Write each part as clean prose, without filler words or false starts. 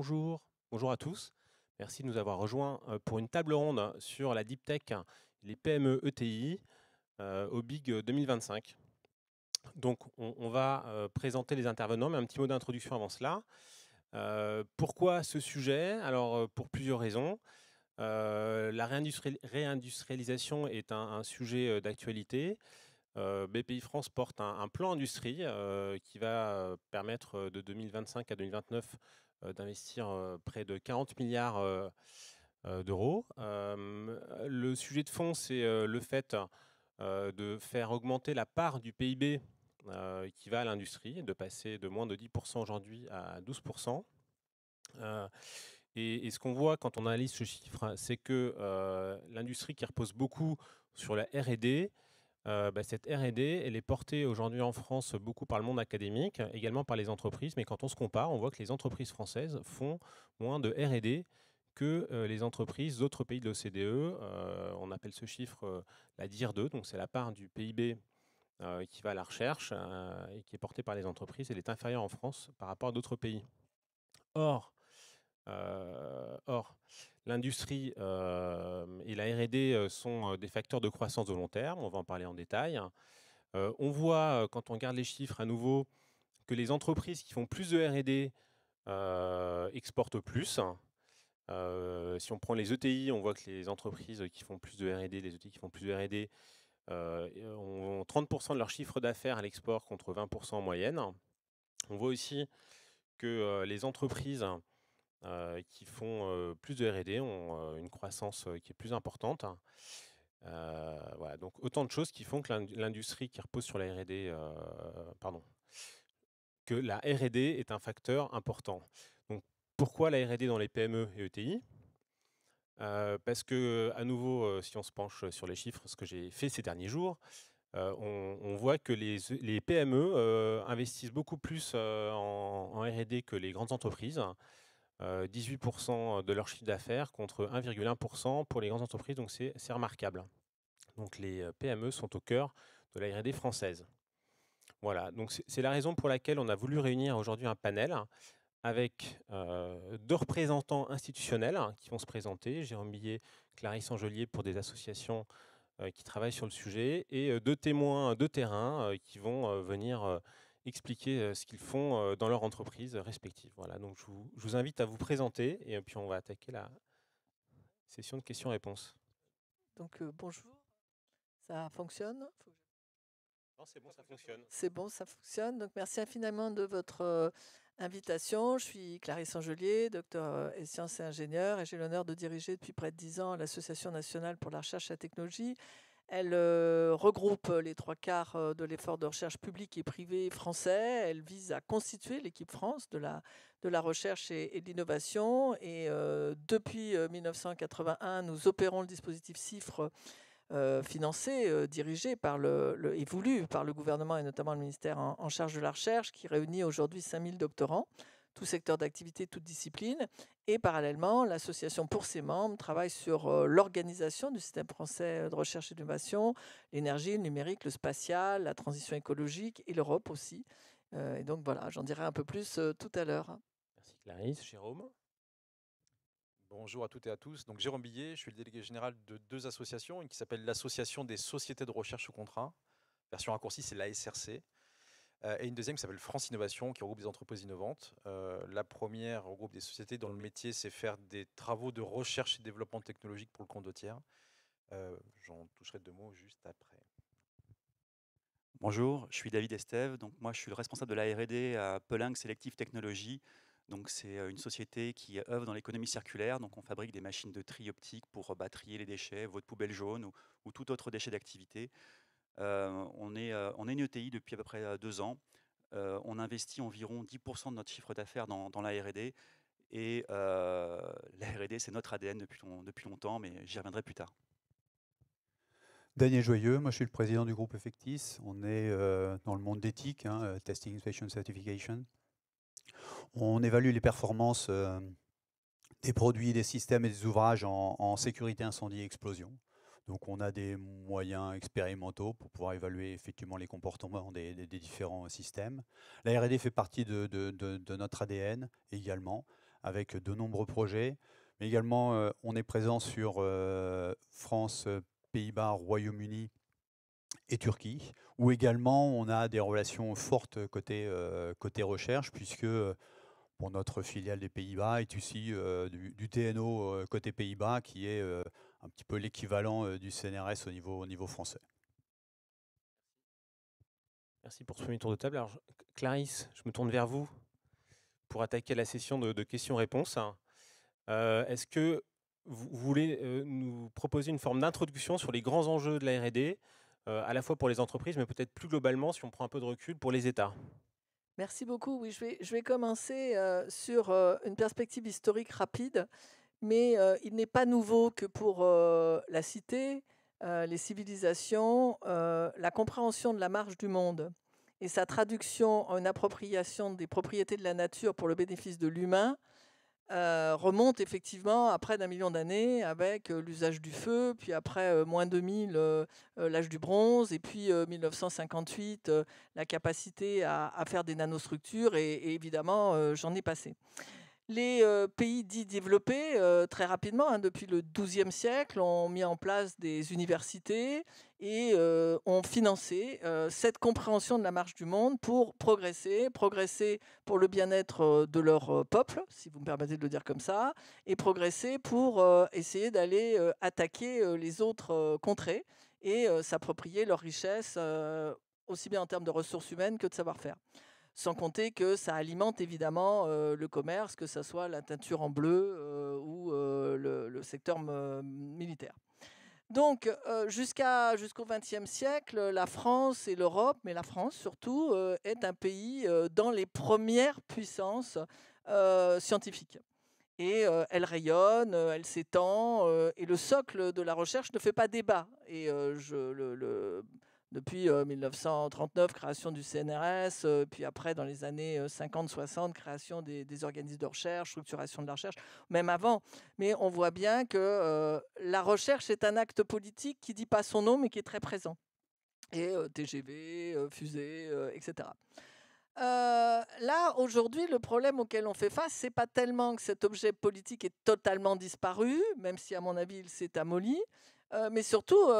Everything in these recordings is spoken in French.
Bonjour à tous. Merci de nous avoir rejoints pour une table ronde sur la Deep Tech, les PME ETI au Big 2025. Donc, on va présenter les intervenants, mais un petit mot d'introduction avant cela. Pourquoi ce sujet? Alors, pour plusieurs raisons. La réindustrialisation est un sujet d'actualité. BPI France porte un plan industrie qui va permettre de 2025 à 2029 d'investir près de 40 milliards d'euros. Le sujet de fond, c'est le fait de faire augmenter la part du PIB qui va à l'industrie, de passer de moins de 10% aujourd'hui à 12%. Et ce qu'on voit quand on analyse ce chiffre, c'est que l'industrie qui repose beaucoup sur la R&D, cette R&D, elle est portée aujourd'hui en France beaucoup par le monde académique, également par les entreprises, mais quand on se compare, on voit que les entreprises françaises font moins de R&D que les entreprises d'autres pays de l'OCDE. On appelle ce chiffre la DIR 2, donc c'est la part du PIB qui va à la recherche et qui est portée par les entreprises. Elle est inférieure en France par rapport à d'autres pays. Or, l'industrie et la R&D sont des facteurs de croissance de long terme, on va en parler en détail. On voit, quand on regarde les chiffres à nouveau, que les entreprises qui font plus de R&D exportent plus. Si on prend les ETI, on voit que les entreprises qui font plus de R&D, les ETI qui font plus de R&D, ont 30% de leur chiffre d'affaires à l'export contre 20% en moyenne. On voit aussi que les entreprises qui font plus de R&D ont une croissance qui est plus importante. Voilà, donc autant de choses qui font que l'industrie qui repose sur la R&D, que la R&D est un facteur important. Donc pourquoi la R&D dans les PME et ETI? Parce que, à nouveau, si on se penche sur les chiffres, ce que j'ai fait ces derniers jours, on voit que les PME investissent beaucoup plus en R&D que les grandes entreprises. 18% de leur chiffre d'affaires contre 1,1% pour les grandes entreprises, donc c'est remarquable. Donc les PME sont au cœur de la R&D française. Voilà, donc c'est la raison pour laquelle on a voulu réunir aujourd'hui un panel avec deux représentants institutionnels qui vont se présenter, Jérôme Billet, Clarisse Angelier pour des associations qui travaillent sur le sujet, et deux témoins de terrain qui vont venir expliquer ce qu'ils font dans leur entreprise respective. Voilà, donc je vous invite à vous présenter et puis on va attaquer la session de questions-réponses. Donc bonjour, ça fonctionne? Non, c'est bon, ça fonctionne. C'est bon, ça fonctionne. Donc merci infiniment de votre invitation. Je suis Clarisse Angelier, docteur en sciences et ingénieure, et j'ai l'honneur de diriger depuis près de 10 ans l'Association nationale pour la recherche et la technologie. Elle regroupe les trois quarts de l'effort de recherche publique et privé français. Elle vise à constituer l'équipe France de la recherche et de l'innovation. Et depuis 1981, nous opérons le dispositif CIFRE financé, dirigé et voulu par le gouvernement et notamment le ministère en charge de la recherche, qui réunit aujourd'hui 5000 doctorants, tout secteur d'activité, toute discipline. Et parallèlement, l'association pour ses membres travaille sur l'organisation du système français de recherche et d'innovation, l'énergie, le numérique, le spatial, la transition écologique et l'Europe aussi. Et donc voilà, j'en dirai un peu plus tout à l'heure. Merci Clarisse. Jérôme? Bonjour à toutes et à tous. Donc Jérôme Billet, je suis le délégué général de deux associations, une qui s'appelle l'Association des sociétés de recherche sous contrat, version raccourcie c'est l'ASRC, et une deuxième qui s'appelle France Innovation, qui regroupe des entreprises innovantes. La première regroupe des sociétés dont le métier c'est faire des travaux de recherche et développement technologique pour le compte de tiers. J'en toucherai deux mots juste après. Bonjour, je suis David Estève. Donc moi, je suis le responsable de la R&D à Pelling Selective Technology. Donc c'est une société qui œuvre dans l'économie circulaire. Donc on fabrique des machines de tri optique pour trier les déchets, votre poubelle jaune ou tout autre déchet d'activité. On est une ETI depuis à peu près 2 ans. On investit environ 10% de notre chiffre d'affaires dans la R&D. Et la R&D, c'est notre ADN depuis longtemps, mais j'y reviendrai plus tard. Daniel Joyeux, moi je suis le président du groupe Effectis. On est dans le monde d'éthique, Testing, Inspection, Certification. On évalue les performances des produits, des systèmes et des ouvrages en sécurité incendie et explosion. Donc on a des moyens expérimentaux pour pouvoir évaluer effectivement les comportements des différents systèmes. La R&D fait partie de notre ADN également, avec de nombreux projets. Mais également, on est présent sur France, Pays-Bas, Royaume-Uni et Turquie, où également on a des relations fortes côté recherche, puisque pour notre filiale des Pays-Bas est aussi du TNO côté Pays-Bas, qui est un petit peu l'équivalent du CNRS au niveau français. Merci pour ce premier tour de table. Alors, Clarisse, je me tourne vers vous pour attaquer la session de questions-réponses. Est-ce que vous voulez nous proposer une forme d'introduction sur les grands enjeux de la R&D, à la fois pour les entreprises, mais peut-être plus globalement, si on prend un peu de recul, pour les États? Merci beaucoup. Oui, je vais commencer sur une perspective historique rapide, mais il n'est pas nouveau que pour la cité, les civilisations, la compréhension de la marche du monde et sa traduction en une appropriation des propriétés de la nature pour le bénéfice de l'humain remonte effectivement à près d'1 million d'années avec l'usage du feu, puis après moins 2000, l'âge du bronze, et puis 1958, la capacité à faire des nanostructures, et évidemment, j'en ai passé. Les pays dits développés, très rapidement, hein, depuis le XIIe siècle, ont mis en place des universités et ont financé cette compréhension de la marche du monde pour progresser pour le bien-être de leur peuple, si vous me permettez de le dire comme ça, et progresser pour essayer d'aller attaquer les autres contrées et s'approprier leurs richesses, aussi bien en termes de ressources humaines que de savoir-faire. Sans compter que ça alimente évidemment le commerce, que ce soit la teinture en bleu ou le secteur militaire. Donc, jusqu'au XXe siècle, la France et l'Europe, mais la France surtout, est un pays dans les premières puissances scientifiques. Et elle rayonne, elle s'étend, et le socle de la recherche ne fait pas débat. Et depuis 1939, création du CNRS, puis après, dans les années 50-60, création des organismes de recherche, structuration de la recherche, même avant. Mais on voit bien que la recherche est un acte politique qui ne dit pas son nom, mais qui est très présent. Et TGV, fusée, etc. Là, aujourd'hui, le problème auquel on fait face, c'est pas tellement que cet objet politique est totalement disparu, même si, à mon avis, il s'est amolli, mais surtout,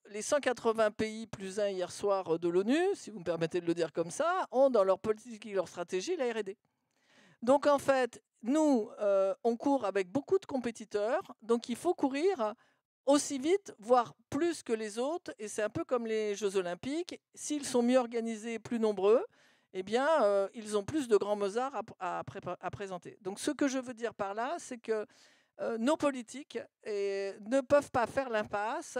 les 180 pays plus un hier soir de l'ONU, si vous me permettez de le dire comme ça, ont dans leur politique et leur stratégie la R&D. Donc, en fait, nous, on court avec beaucoup de compétiteurs, donc il faut courir aussi vite, voire plus que les autres, et c'est un peu comme les Jeux Olympiques. S'ils sont mieux organisés, plus nombreux, eh bien, ils ont plus de grands Mozart à présenter. Donc, ce que je veux dire par là, c'est que nos politiques ne peuvent pas faire l'impasse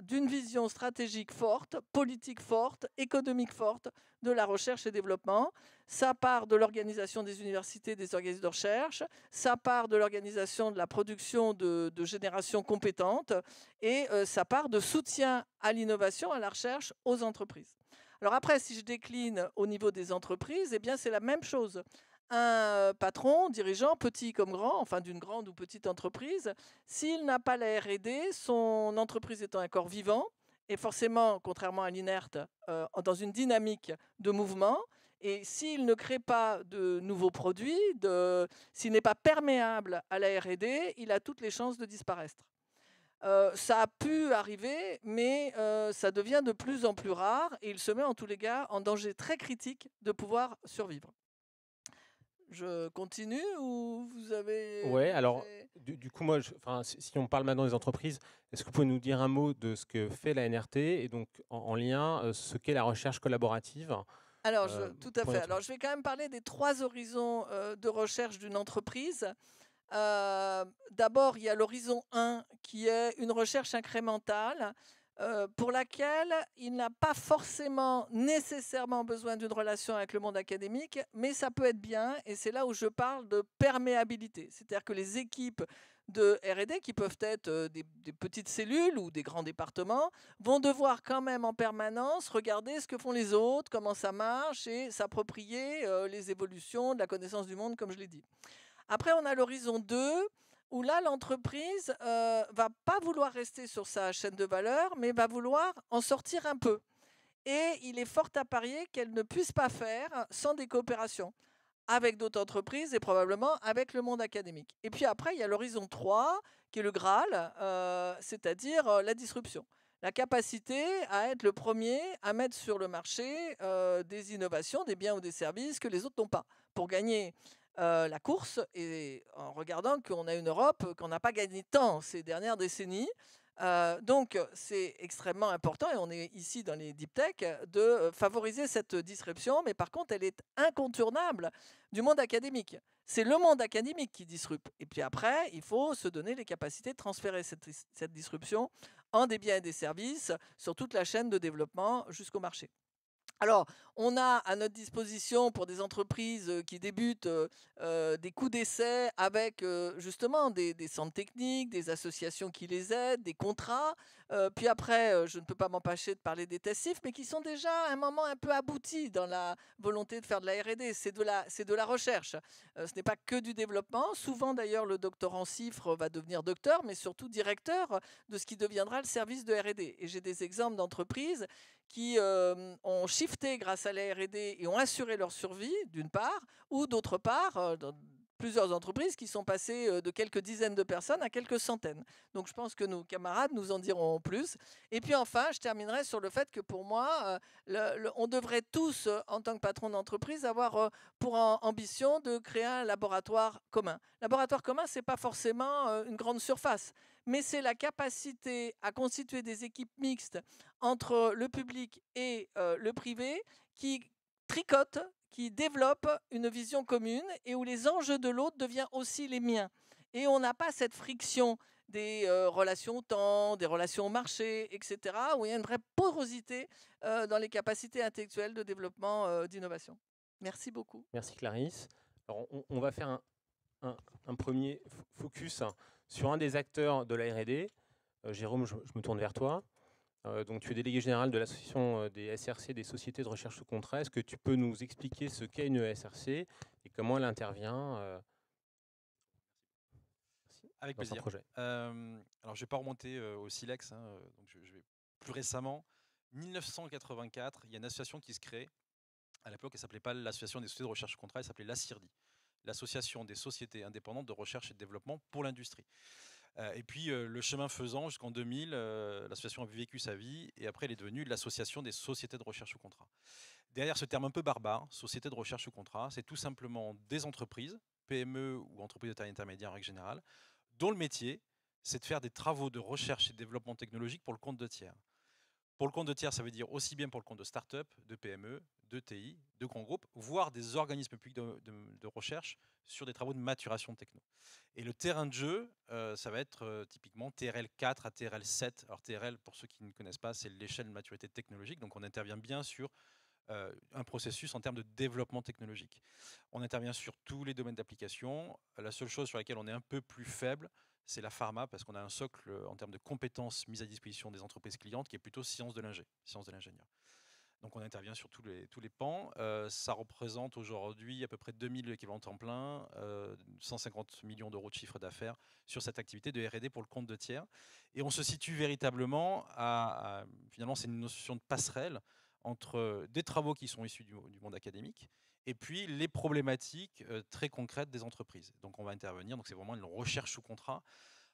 d'une vision stratégique forte, politique forte, économique forte de la recherche et développement. Ça part de l'organisation des universités, des organismes de recherche, ça part de l'organisation de la production de générations compétentes, et ça part de soutien à l'innovation, à la recherche, aux entreprises. Alors après, si je décline au niveau des entreprises, eh bien c'est la même chose. Un patron, dirigeant, petit comme grand, enfin d'une grande ou petite entreprise, s'il n'a pas la R&D, son entreprise étant un corps vivant, et forcément, contrairement à l'inerte, dans une dynamique de mouvement, et s'il ne crée pas de nouveaux produits, s'il n'est pas perméable à la R&D, il a toutes les chances de disparaître. Ça a pu arriver, mais ça devient de plus en plus rare, et il se met en tous les cas en danger très critique de pouvoir survivre. Je continue ou vous avez... Ouais, alors du coup, moi, si on parle maintenant des entreprises, est-ce que vous pouvez nous dire un mot de ce que fait la NRT et donc en lien ce qu'est la recherche collaborative? Alors, tout à fait. Alors, je vais quand même parler des 3 horizons de recherche d'une entreprise. D'abord, il y a l'horizon 1 qui est une recherche incrémentale pour laquelle il n'a pas forcément nécessairement besoin d'une relation avec le monde académique, mais ça peut être bien, et c'est là où je parle de perméabilité. C'est-à-dire que les équipes de R&D, qui peuvent être des petites cellules ou des grands départements, vont devoir quand même en permanence regarder ce que font les autres, comment ça marche, et s'approprier les évolutions de la connaissance du monde, comme je l'ai dit. Après, on a l'horizon 2, où là, l'entreprise va pas vouloir rester sur sa chaîne de valeur, mais va vouloir en sortir un peu. Et il est fort à parier qu'elle ne puisse pas faire sans des coopérations. avec d'autres entreprises et probablement avec le monde académique. Et puis après, il y a l'horizon 3, qui est le Graal, c'est-à-dire la disruption. La capacité à être le premier à mettre sur le marché des innovations, des biens ou des services que les autres n'ont pas, pour gagner la course, et en regardant qu'on a une Europe qu'on n'a pas gagné tant ces dernières décennies. Donc, c'est extrêmement important, et on est ici dans les deep tech, de favoriser cette disruption, mais par contre, elle est incontournable du monde académique. C'est le monde académique qui disrupte. Et puis après, il faut se donner les capacités de transférer cette disruption en des biens et des services sur toute la chaîne de développement jusqu'au marché. Alors, on a à notre disposition pour des entreprises qui débutent des coûts d'essai avec justement des centres techniques, des associations qui les aident, des contrats. Puis après, je ne peux pas m'empêcher de parler des tests CIF, mais qui sont déjà à un moment un peu aboutis dans la volonté de faire de la R&D. C'est de la recherche. Ce n'est pas que du développement. Souvent, d'ailleurs, le doctorant CIFRE va devenir docteur, mais surtout directeur de ce qui deviendra le service de R&D. Et j'ai des exemples d'entreprises qui ont shifté grâce à la R&D et ont assuré leur survie, d'une part, ou d'autre part, dans plusieurs entreprises qui sont passées de quelques dizaines de personnes à quelques centaines. Donc je pense que nos camarades nous en diront plus. Et puis enfin, je terminerai sur le fait que pour moi, on devrait tous, en tant que patron d'entreprise, avoir pour ambition de créer un laboratoire commun. Laboratoire commun, ce n'est pas forcément une grande surface, mais c'est la capacité à constituer des équipes mixtes entre le public et le privé qui tricotent, qui développent une vision commune et où les enjeux de l'autre deviennent aussi les miens. Et on n'a pas cette friction des relations au temps, des relations au marché, etc., où il y a une vraie porosité dans les capacités intellectuelles de développement d'innovation. Merci beaucoup. Merci Clarisse. Alors, on va faire un premier focus sur un des acteurs de la R&D. Jérôme, je me tourne vers toi. Donc, tu es délégué général de l'association des SRC, des sociétés de recherche sous contrat. Est-ce que tu peux nous expliquer ce qu'est une SRC et comment elle intervient Avec dans un plaisir. projet? Alors, je ne vais pas remonter au Silex, donc je vais plus récemment. 1984, il y a une association qui se crée. À l'époque, elle ne s'appelait pas l'Association des sociétés de recherche sous contrat, elle s'appelait l'ASSIRDI, l'Association des sociétés indépendantes de recherche et de développement pour l'industrie. Et puis, le chemin faisant, jusqu'en 2000, l'association a vécu sa vie, et après, elle est devenue l'Association des sociétés de recherche sous contrat. Derrière ce terme un peu barbare, société de recherche sous contrat, c'est tout simplement des entreprises, PME ou entreprises de taille intermédiaire en règle générale, dont le métier, c'est de faire des travaux de recherche et de développement technologique pour le compte de tiers. Pour le compte de tiers, ça veut dire aussi bien pour le compte de start-up, de PME, de TI, de grands groupes, voire des organismes publics de recherche sur des travaux de maturation de techno. Et le terrain de jeu, ça va être typiquement TRL 4 à TRL 7. Alors TRL, pour ceux qui ne connaissent pas, c'est l'échelle de maturité technologique. Donc on intervient bien sur un processus en termes de développement technologique. On intervient sur tous les domaines d'application. La seule chose sur laquelle on est un peu plus faible, c'est la pharma, parce qu'on a un socle en termes de compétences mises à disposition des entreprises clientes qui est plutôt sciences de l'ingénieur. Donc on intervient sur tous les pans. Ça représente aujourd'hui à peu près 2000 équivalents temps plein, 150 millions d'euros de chiffre d'affaires sur cette activité de R&D pour le compte de tiers. Et on se situe véritablement finalement, c'est une notion de passerelle entre des travaux qui sont issus du monde académique et puis les problématiques très concrètes des entreprises. Donc on va intervenir, donc c'est vraiment une recherche sous contrat.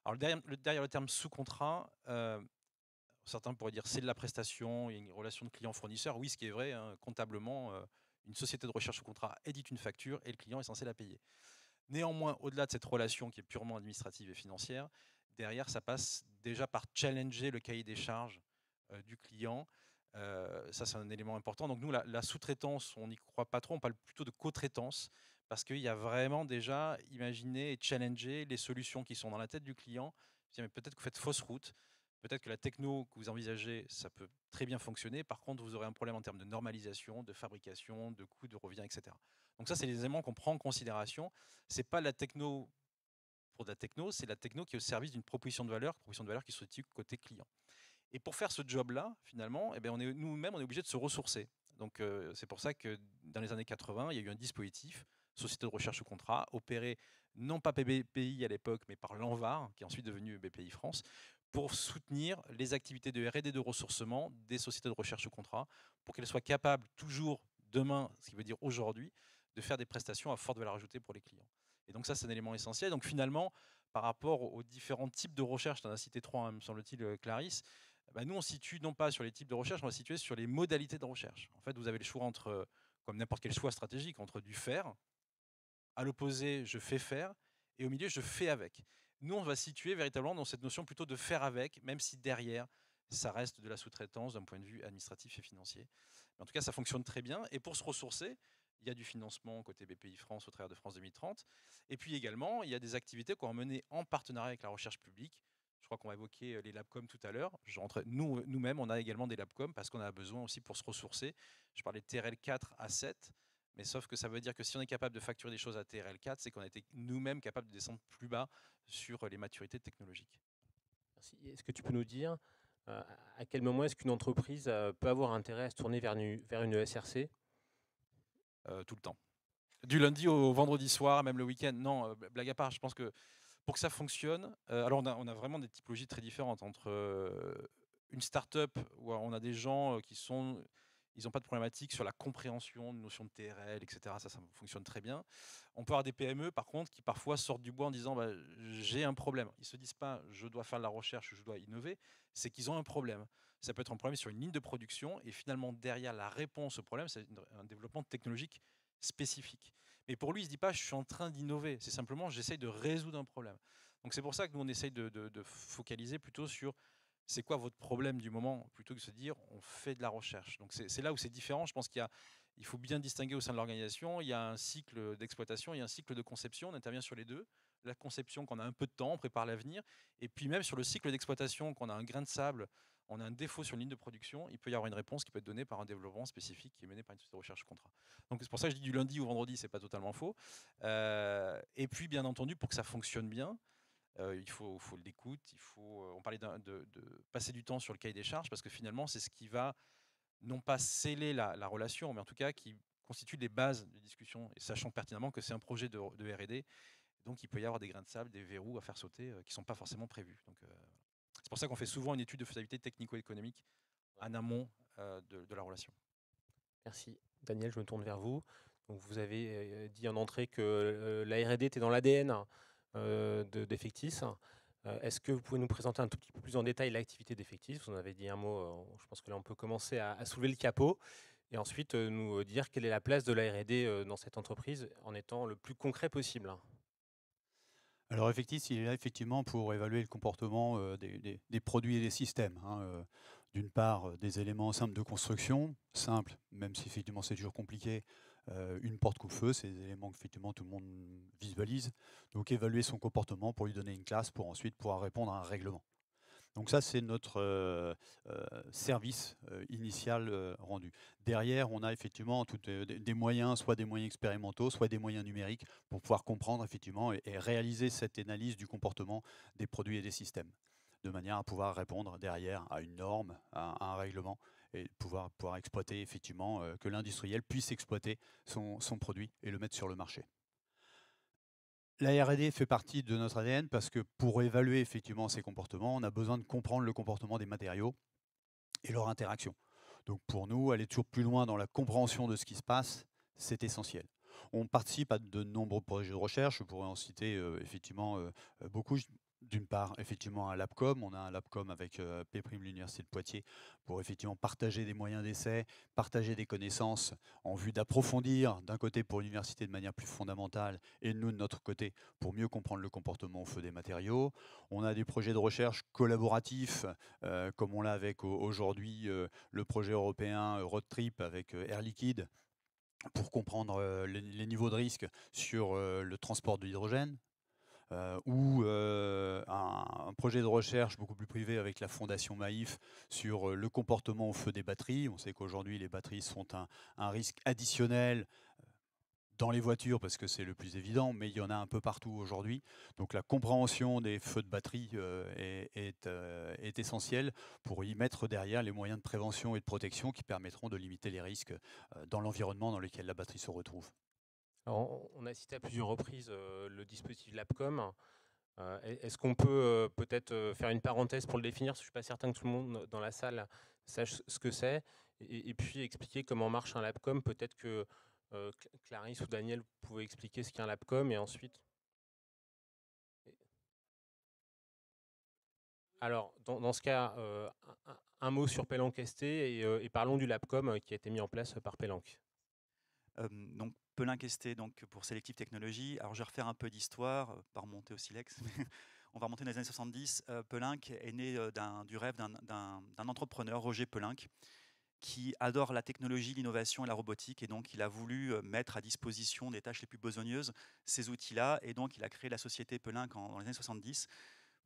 Alors derrière le terme sous contrat, certains pourraient dire c'est de la prestation, il y a une relation de client-fournisseur. Oui, ce qui est vrai, comptablement, une société de recherche sous contrat édite une facture et le client est censé la payer. Néanmoins, au-delà de cette relation qui est purement administrative et financière, derrière, ça passe déjà par challenger le cahier des charges du client. Ça, c'est un élément important. Donc nous, la sous-traitance, on n'y croit pas trop, on parle plutôt de co-traitance, parce qu'il y a vraiment déjà imaginer et challenger les solutions qui sont dans la tête du client. Mais peut-être que vous faites fausse route, peut-être que la techno que vous envisagez, ça peut très bien fonctionner. Par contre, vous aurez un problème en termes de normalisation, de fabrication, de coûts, de revient, etc. Donc ça, c'est les éléments qu'on prend en considération. C'est pas la techno pour de la techno, c'est la techno qui est au service d'une proposition de valeur qui se situe côté client. Et pour faire ce job-là, finalement, eh bien, nous-mêmes, on est obligé de se ressourcer. Donc c'est pour ça que dans les années 80, il y a eu un dispositif, Société de recherche sous contrat, opéré non pas BPI à l'époque, mais par l'ANVAR, qui est ensuite devenu BPI France, pour soutenir les activités de R&D de ressourcement des sociétés de recherche sous contrat, pour qu'elles soient capables toujours, demain, ce qui veut dire aujourd'hui, de faire des prestations à forte valeur ajoutée pour les clients. Et donc ça, c'est un élément essentiel. Donc finalement, par rapport aux différents types de recherche, tu en as cité 3, hein, me semble-t-il, Clarisse, nous, on situe non pas sur les types de recherche, on va situer sur les modalités de recherche. En fait, vous avez le choix entre, comme n'importe quel choix stratégique, entre du faire, à l'opposé, je fais faire, et au milieu, je fais avec. Nous, on va situer véritablement dans cette notion plutôt de faire avec, même si derrière, ça reste de la sous-traitance d'un point de vue administratif et financier. Mais en tout cas, ça fonctionne très bien. Et pour se ressourcer, il y a du financement côté BPI France au travers de France 2030. Et puis également, il y a des activités qu'on va mener en partenariat avec la recherche publique. Je crois qu'on va évoquer les Labcom tout à l'heure. Nous-mêmes, on a également des Labcom parce qu'on a besoin aussi pour se ressourcer. Je parlais de TRL 4 à 7. Mais sauf que ça veut dire que si on est capable de facturer des choses à TRL 4, c'est qu'on a été nous-mêmes capables de descendre plus bas sur les maturités technologiques. Merci. Est-ce que tu peux nous dire à quel moment est-ce qu'une entreprise peut avoir intérêt à se tourner vers une ESRC? Tout le temps. Du lundi au vendredi soir, même le week-end. Non, blague à part, je pense que pour que ça fonctionne, alors on a vraiment des typologies très différentes entre une start-up où on a des gens ils n'ont pas de problématique sur la compréhension de notions de TRL, etc. Ça fonctionne très bien. On peut avoir des PME, par contre, qui parfois sortent du bois en disant j'ai un problème. Ils ne se disent pas je dois faire de la recherche, je dois innover, c'est qu'ils ont un problème. Ça peut être un problème sur une ligne de production et finalement derrière la réponse au problème, c'est un développement technologique spécifique. Mais pour lui, il ne se dit pas je suis en train d'innover, c'est simplement j'essaye de résoudre un problème. Donc c'est pour ça que nous on essaye de focaliser plutôt sur c'est quoi votre problème du moment, plutôt que de se dire on fait de la recherche. Donc c'est là où c'est différent. Je pense il faut bien distinguer au sein de l'organisation. Il y a un cycle d'exploitation, il y a un cycle de conception. On intervient sur les deux. La conception, qu'on a un peu de temps, on prépare l'avenir. Et puis même sur le cycle d'exploitation, qu'on a un grain de sable, on a un défaut sur une ligne de production, il peut y avoir une réponse qui peut être donnée par un développement spécifique qui est mené par une société de recherche contrat. Donc c'est pour ça que je dis du lundi au vendredi, c'est pas totalement faux. Et puis bien entendu, pour que ça fonctionne bien, il faut de l'écoute, on parlait de passer du temps sur le cahier des charges, parce que finalement, c'est ce qui va, non pas sceller la relation, mais en tout cas qui constitue les bases de discussion, et sachant pertinemment que c'est un projet de R&D, donc il peut y avoir des grains de sable, des verrous à faire sauter qui ne sont pas forcément prévus. Donc, c'est pour ça qu'on fait souvent une étude de faisabilité technico-économique en amont de la relation. Merci. Daniel, je me tourne vers vous. Donc, vous avez dit en entrée que la R&D était dans l'ADN d'Effectis. Est-ce que vous pouvez nous présenter un tout petit peu plus en détail l'activité d'Effectis? Vous en avez dit un mot, je pense que là on peut commencer à soulever le capot et ensuite nous dire quelle est la place de la R&D dans cette entreprise en étant le plus concret possible. Alors Effectis, il est là effectivement pour évaluer le comportement des produits et des systèmes. D'une part, des éléments simples de construction, simples, même si effectivement c'est toujours compliqué. Une porte coupe-feu, c'est des éléments que effectivement tout le monde visualise. Donc évaluer son comportement pour lui donner une classe pour ensuite pouvoir répondre à un règlement. Donc ça, c'est notre service initial rendu. Derrière, on a effectivement des moyens, soit des moyens expérimentaux, soit des moyens numériques pour pouvoir comprendre effectivement et réaliser cette analyse du comportement des produits et des systèmes, de manière à pouvoir répondre derrière à une norme, à un règlement, et pouvoir exploiter effectivement, que l'industriel puisse exploiter son produit et le mettre sur le marché. La R&D fait partie de notre ADN parce que pour évaluer effectivement ces comportements, on a besoin de comprendre le comportement des matériaux et leur interaction. Donc pour nous, aller toujours plus loin dans la compréhension de ce qui se passe, c'est essentiel. On participe à de nombreux projets de recherche, je pourrais en citer effectivement beaucoup. D'une part, effectivement, un Labcom. On a un Labcom avec P', l'Université de Poitiers, pour effectivement partager des moyens d'essai, partager des connaissances en vue d'approfondir, d'un côté pour l'université de manière plus fondamentale, et nous, de notre côté, pour mieux comprendre le comportement au feu des matériaux. On a des projets de recherche collaboratifs, comme on l'a avec aujourd'hui le projet européen Road Trip avec Air Liquide, pour comprendre les niveaux de risque sur le transport de l'hydrogène. Ou un projet de recherche beaucoup plus privé avec la Fondation Maïf sur le comportement au feu des batteries. On sait qu'aujourd'hui, les batteries sont un risque additionnel dans les voitures parce que c'est le plus évident, mais il y en a un peu partout aujourd'hui. Donc la compréhension des feux de batterie est essentielle pour y mettre derrière les moyens de prévention et de protection qui permettront de limiter les risques dans l'environnement dans lequel la batterie se retrouve. Alors, on a cité à plusieurs reprises le dispositif Labcom. Est-ce qu'on peut peut-être faire une parenthèse pour le définir, parce que je ne suis pas certain que tout le monde dans la salle sache ce que c'est, et puis expliquer comment marche un Labcom. Peut-être que Clarisse ou Daniel, vous pouvez expliquer ce qu'est un LabCom et ensuite. Alors, dans ce cas, un mot sur Pelanc ST et parlons du LabCom qui a été mis en place par Pelanc. Donc Pelanc ST, donc pour Selective Technology. Alors je vais refaire un peu d'histoire, pas remonter au silex, mais on va remonter dans les années 70. Pelanc est né du rêve d'un entrepreneur, Roger Pelanc, qui adore la technologie, l'innovation et la robotique, et donc il a voulu mettre à disposition des tâches les plus besogneuses ces outils-là, et donc il a créé la société Pelanc dans les années 70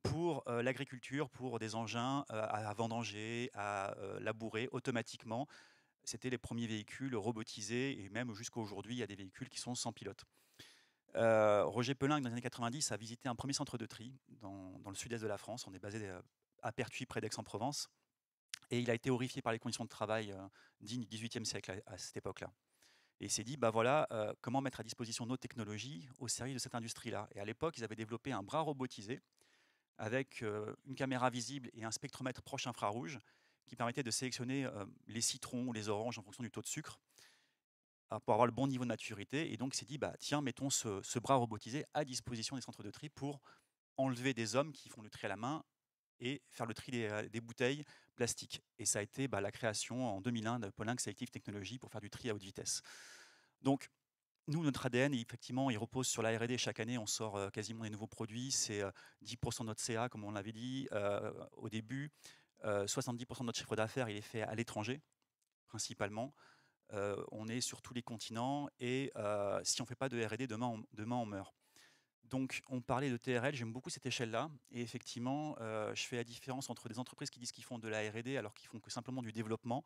pour l'agriculture, pour des engins à vendanger, à labourer automatiquement. C'était les premiers véhicules robotisés, et même jusqu'à aujourd'hui, il y a des véhicules qui sont sans pilote. Roger Pelanc, dans les années 90, a visité un premier centre de tri dans le sud-est de la France. On est basé à Pertuis, près d'Aix-en-Provence. Et il a été horrifié par les conditions de travail dignes du XVIIIe siècle à cette époque-là. Et il s'est dit, bah voilà, comment mettre à disposition nos technologies au service de cette industrie-là. Et à l'époque, ils avaient développé un bras robotisé avec une caméra visible et un spectromètre proche infrarouge qui permettait de sélectionner les citrons ou les oranges en fonction du taux de sucre pour avoir le bon niveau de maturité. Et donc, il s'est dit, bah, tiens, mettons ce bras robotisé à disposition des centres de tri pour enlever des hommes qui font le tri à la main et faire le tri des bouteilles plastiques. Et ça a été la création en 2001 de Pelanc Selective Technology pour faire du tri à haute vitesse. Donc, nous, notre ADN, effectivement, il repose sur la R&D. Chaque année, on sort quasiment des nouveaux produits. C'est 10% de notre CA, comme on l'avait dit au début. 70% de notre chiffre d'affaires, il est fait à l'étranger, principalement. On est sur tous les continents. Et si on ne fait pas de R&D, demain, on meurt. Donc, on parlait de TRL, j'aime beaucoup cette échelle-là. Et effectivement, je fais la différence entre des entreprises qui disent qu'ils font de la R&D alors qu'ils font que simplement du développement.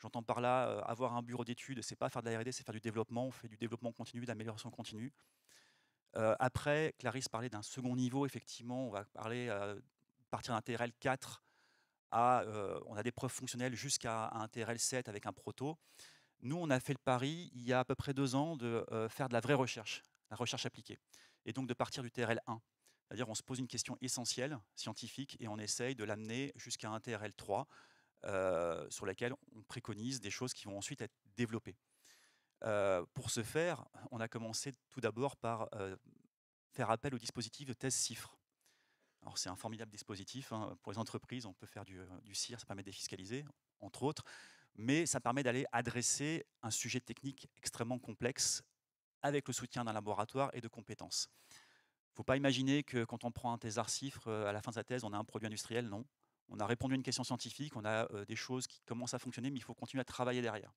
J'entends par là, avoir un bureau d'études, c'est pas faire de la R&D, c'est faire du développement. On fait du développement continu, de l'amélioration continue. Après, Clarisse parlait d'un second niveau. Effectivement, on va parler partir d'un TRL 4 à, on a des preuves fonctionnelles jusqu'à un TRL 7 avec un proto. Nous, on a fait le pari, il y a à peu près 2 ans, de faire de la vraie recherche, la recherche appliquée. Et donc de partir du TRL 1. C'est-à-dire on se pose une question essentielle, scientifique, et on essaye de l'amener jusqu'à un TRL 3, sur laquelle on préconise des choses qui vont ensuite être développées. Pour ce faire, on a commencé tout d'abord par faire appel au dispositif de thèse CIFRE. Alors c'est un formidable dispositif pour les entreprises, on peut faire du CIR, ça permet de défiscaliser, entre autres, mais ça permet d'aller adresser un sujet technique extrêmement complexe avec le soutien d'un laboratoire et de compétences. Il ne faut pas imaginer que quand on prend un thésard CIFRE, à la fin de sa thèse, on a un produit industriel, non. On a répondu à une question scientifique, on a des choses qui commencent à fonctionner, mais il faut continuer à travailler derrière.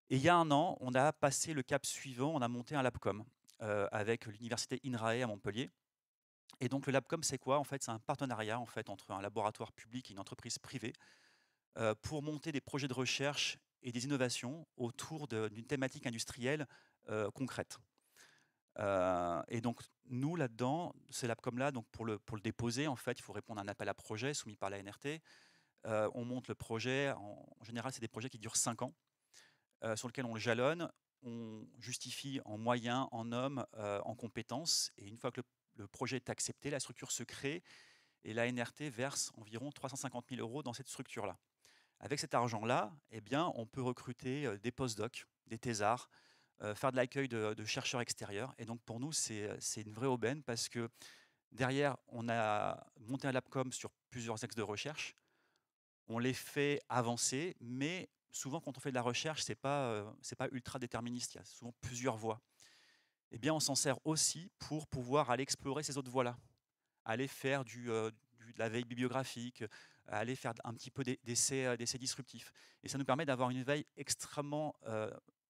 Et il y a 1 an, on a passé le cap suivant, on a monté un LabCom avec l'université INRAE à Montpellier. Et donc le LabCom, c'est quoi? En fait, c'est un partenariat entre un laboratoire public et une entreprise privée pour monter des projets de recherche et des innovations autour d'une thématique industrielle concrète. Et donc nous là-dedans, ce LabCom-là, donc pour le déposer, en fait, il faut répondre à un appel à projet soumis par la NRT. On monte le projet. En général, c'est des projets qui durent 5 ans, sur lesquels on le jalonne, on justifie en moyens, en hommes, en compétences. Et une fois que le projet est accepté, la structure se crée et la NRT verse environ 350 000 € dans cette structure-là. Avec cet argent-là, eh bien, on peut recruter des postdocs, des thésards, faire de l'accueil de chercheurs extérieurs. Et donc pour nous, c'est une vraie aubaine parce que derrière, on a monté un LabCom sur plusieurs axes de recherche. On les fait avancer, mais souvent quand on fait de la recherche, c'est pas ultra déterministe. Il y a souvent plusieurs voies. Eh bien, on s'en sert aussi pour pouvoir aller explorer ces autres voies-là, aller faire de la veille bibliographique, aller faire un petit peu d'essais disruptifs. Et ça nous permet d'avoir une veille extrêmement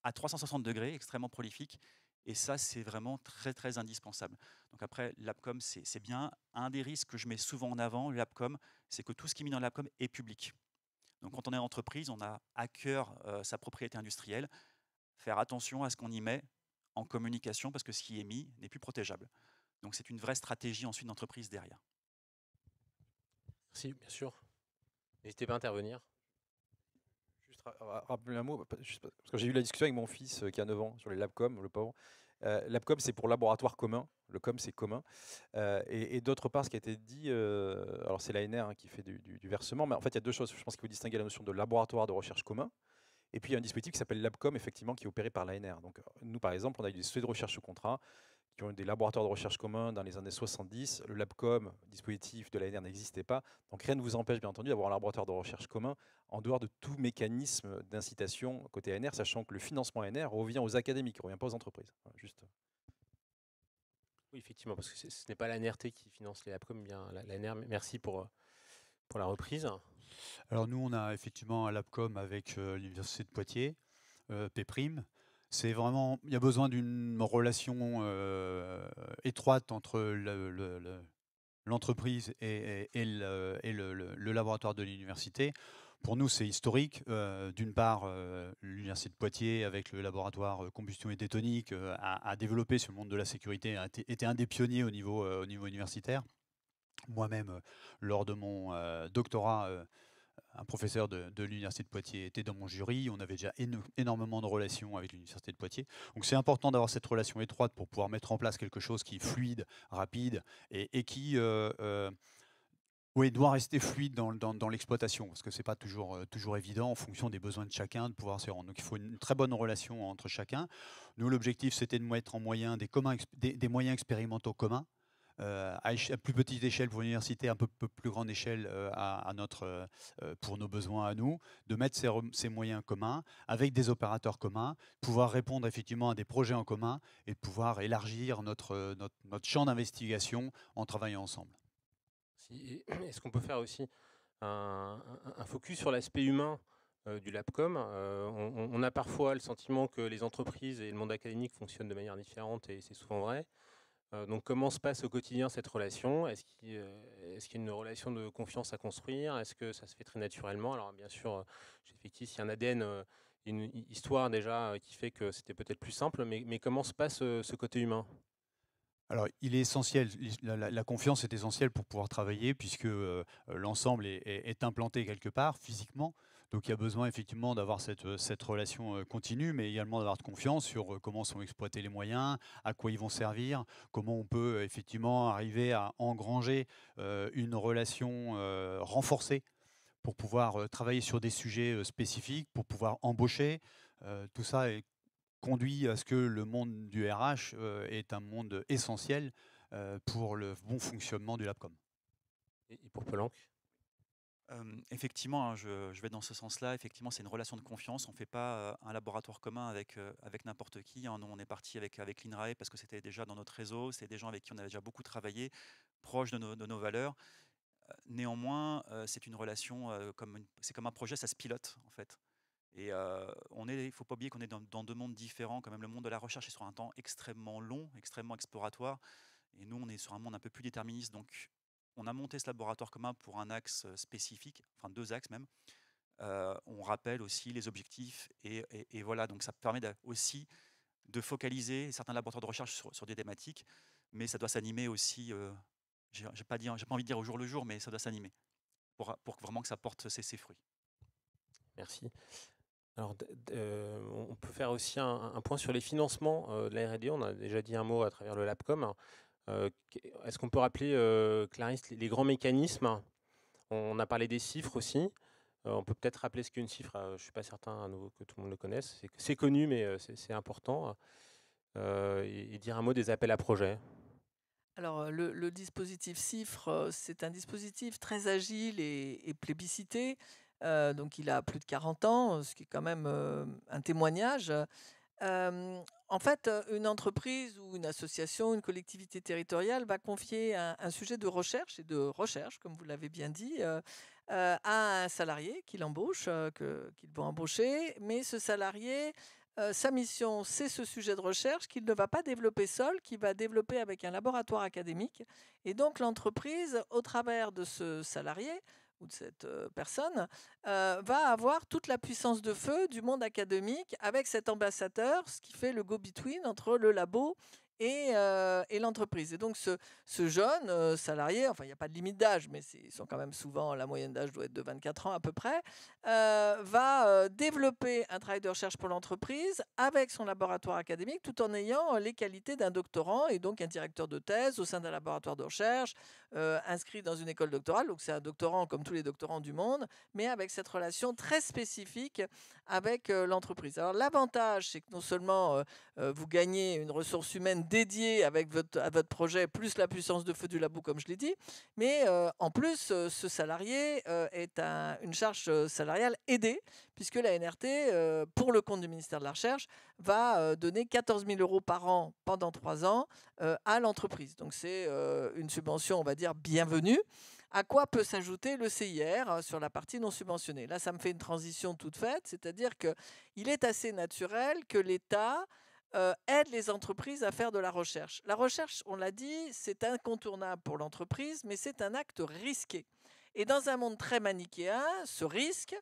à 360 degrés, extrêmement prolifique. Et ça, c'est vraiment très, très indispensable. Donc après, l'ABCOM, c'est bien. Un des risques que je mets souvent en avant, l'ABCOM, c'est que tout ce qui est mis dans l'ABCOM est public. Donc quand on est en entreprise, on a à cœur sa propriété industrielle. Faire attention à ce qu'on y met en communication parce que ce qui est mis n'est plus protégeable. Donc c'est une vraie stratégie ensuite d'entreprise derrière. Merci, bien sûr. N'hésitez pas à intervenir. Juste rappeler un mot, parce que j'ai eu la discussion avec mon fils qui a 9 ans sur les LabCom, le pauvre. LabCom, c'est pour laboratoire commun. Le com, c'est commun. Et d'autre part, ce qui a été dit, alors c'est l'ANR qui fait du versement, mais en fait, il y a 2 choses. Je pense qu'il faut distinguer la notion de laboratoire de recherche commun Et puis il y a un dispositif qui s'appelle l'ABCOM, effectivement, qui est opéré par l'ANR. Donc nous, par exemple, on a eu des sociétés de recherche sous contrat qui ont eu des laboratoires de recherche communs dans les années 70. Le LabCom, dispositif de l'ANR, n'existait pas. Donc rien ne vous empêche, bien entendu, d'avoir un laboratoire de recherche commun en dehors de tout mécanisme d'incitation côté ANR, sachant que le financement ANR revient aux académiques, ne revient pas aux entreprises. Voilà, juste. Oui, effectivement, parce que ce n'est pas l'ANRT qui finance les LabCom, bien l'ANR. Merci pour la reprise. Alors nous, on a effectivement un LabCom avec l'Université de Poitiers, P'. C'est vraiment, il y a besoin d'une relation étroite entre l'entreprise et le laboratoire de l'université. Pour nous, c'est historique. D'une part, l'Université de Poitiers, avec le laboratoire combustion et détonique, a développé sur le monde de la sécurité, a été un des pionniers au niveau universitaire. Moi-même, lors de mon doctorat, un professeur de l'Université de Poitiers était dans mon jury. On avait déjà énormément de relations avec l'Université de Poitiers. Donc c'est important d'avoir cette relation étroite pour pouvoir mettre en place quelque chose qui est fluide, rapide et qui doit rester fluide dans l'exploitation, parce que ce n'est pas toujours évident en fonction des besoins de chacun de pouvoir se rendre. Donc il faut une très bonne relation entre chacun. Nous, l'objectif, c'était de mettre en moyen des moyens expérimentaux communs, à plus petite échelle pour l'université, un peu plus grande échelle pour nos besoins à nous, de mettre ces moyens communs avec des opérateurs communs, pouvoir répondre effectivement à des projets en commun et de pouvoir élargir notre champ d'investigation en travaillant ensemble. Est-ce qu'on peut faire aussi un focus sur l'aspect humain du LabCom? On a parfois le sentiment que les entreprises et le monde académique fonctionnent de manière différente, et c'est souvent vrai. Donc comment se passe au quotidien cette relation? Est-ce qu'il y a une relation de confiance à construire? Est-ce que ça se fait très naturellement? Alors bien sûr, chez Effectis, il y a un ADN, une histoire déjà qui fait que c'était peut-être plus simple, mais comment se passe ce côté humain? Alors, il est essentiel, la confiance est essentielle pour pouvoir travailler, puisque l'ensemble est implanté quelque part physiquement. Donc il y a besoin effectivement d'avoir cette relation continue, mais également d'avoir de confiance sur comment sont exploités les moyens, à quoi ils vont servir, comment on peut effectivement arriver à engranger une relation renforcée pour pouvoir travailler sur des sujets spécifiques, pour pouvoir embaucher. Tout ça conduit à ce que le monde du RH est un monde essentiel pour le bon fonctionnement du LabCom. Et pour Polanc? Effectivement, hein, je vais dans ce sens-là. Effectivement, c'est une relation de confiance. On ne fait pas un laboratoire commun avec n'importe qui, hein. Nous, on est parti avec l'INRAE parce que c'était déjà dans notre réseau, c'était des gens avec qui on avait déjà beaucoup travaillé, proches de nos valeurs. Néanmoins, c'est une relation, c'est comme un projet, ça se pilote en fait. Et il ne faut pas oublier qu'on est dans deux mondes différents. Quand même, le monde de la recherche est sur un temps extrêmement long, extrêmement exploratoire. Et nous, on est sur un monde un peu plus déterministe. Donc, on a monté ce laboratoire commun pour un axe spécifique, enfin 2 axes même. On rappelle aussi les objectifs. Et voilà, donc ça permet aussi de focaliser certains laboratoires de recherche sur des thématiques. Mais ça doit s'animer aussi, j'ai pas envie de dire au jour le jour, mais ça doit s'animer pour vraiment que ça porte ses fruits. Merci. Alors, on peut faire aussi un point sur les financements de la R&D. On a déjà dit un mot à travers le LabCom. Est-ce qu'on peut rappeler, Clarisse, les grands mécanismes? On a parlé des chiffres aussi. On peut peut-être rappeler ce qu'est une chiffre. Je ne suis pas certain à nouveau que tout le monde le connaisse. C'est connu, mais c'est important. Et dire un mot des appels à projets. Alors, le dispositif CIFRE, c'est un dispositif très agile et plébiscité. Donc, il a plus de 40 ans, ce qui est quand même un témoignage. En fait, une entreprise ou une association, une collectivité territoriale va confier un sujet de recherche, comme vous l'avez bien dit, à un salarié qu'il embauche, qu'il va embaucher. Mais ce salarié, sa mission, c'est ce sujet de recherche qu'il ne va pas développer seul, qu'il va développer avec un laboratoire académique. Et donc, l'entreprise, au travers de ce salarié ou de cette personne, va avoir toute la puissance de feu du monde académique avec cet ambassadeur, ce qui fait le go-between entre le labo et l'entreprise. Et donc, ce jeune salarié, enfin, il n'y a pas de limite d'âge, mais ils sont quand même souvent, la moyenne d'âge doit être de 24 ans à peu près, va développer un travail de recherche pour l'entreprise avec son laboratoire académique tout en ayant les qualités d'un doctorant et donc un directeur de thèse au sein d'un laboratoire de recherche, inscrit dans une école doctorale. Donc, c'est un doctorant comme tous les doctorants du monde, mais avec cette relation très spécifique avec l'entreprise. Alors, l'avantage, c'est que non seulement vous gagnez une ressource humaine dédiée à votre projet, plus la puissance de feu du labo, comme je l'ai dit, mais en plus, ce salarié est une charge salariale aidée, puisque la NRT, pour le compte du ministère de la Recherche, va donner 14 000 € par an pendant 3 ans à l'entreprise. Donc, c'est une subvention, on va dire, bienvenue. À quoi peut s'ajouter le CIR sur la partie non subventionnée? Là, ça me fait une transition toute faite, c'est-à-dire qu'il est assez naturel que l'État aide les entreprises à faire de la recherche. La recherche, on l'a dit, c'est incontournable pour l'entreprise, mais c'est un acte risqué. Et dans un monde très manichéen, ce risque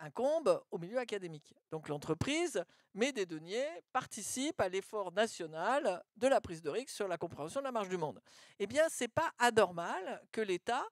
incombe au milieu académique. Donc l'entreprise met des deniers, participe à l'effort national de la prise de risque sur la compréhension de la marche du monde. Eh bien, ce n'est pas anormal que l'État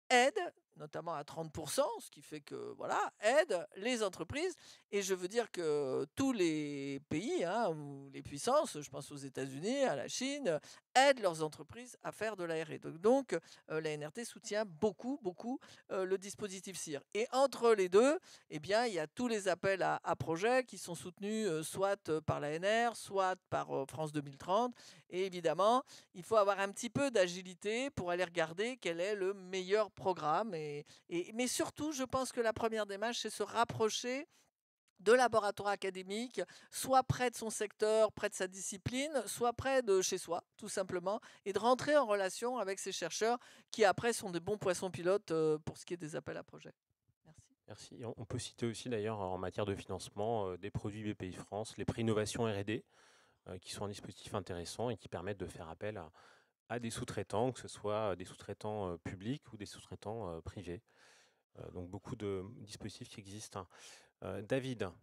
aide, notamment à 30%, ce qui fait que, voilà, aide les entreprises. Et je veux dire que tous les pays, ou les puissances, je pense aux États-Unis, à la Chine, aident leurs entreprises à faire de la R&D. Donc, la NRT soutient beaucoup, beaucoup le dispositif CIR. Et entre les deux, eh bien, il y a tous les appels à projets qui sont soutenus soit par l'ANR, soit par France 2030. Et évidemment, il faut avoir un petit peu d'agilité pour aller regarder quel est le meilleur programme. Mais surtout, je pense que la première démarche, c'est se rapprocher de laboratoires académiques, soit près de son secteur, près de sa discipline, soit près de chez soi, tout simplement, et de rentrer en relation avec ces chercheurs qui, après, sont des bons poissons pilotes pour ce qui est des appels à projets. Merci. Merci. On peut citer aussi d'ailleurs en matière de financement des produits BPI France, les prix innovation R&D, qui sont un dispositif intéressant et qui permettent de faire appel à des sous-traitants, que ce soit des sous-traitants publics ou des sous-traitants privés. Donc beaucoup de dispositifs qui existent. David,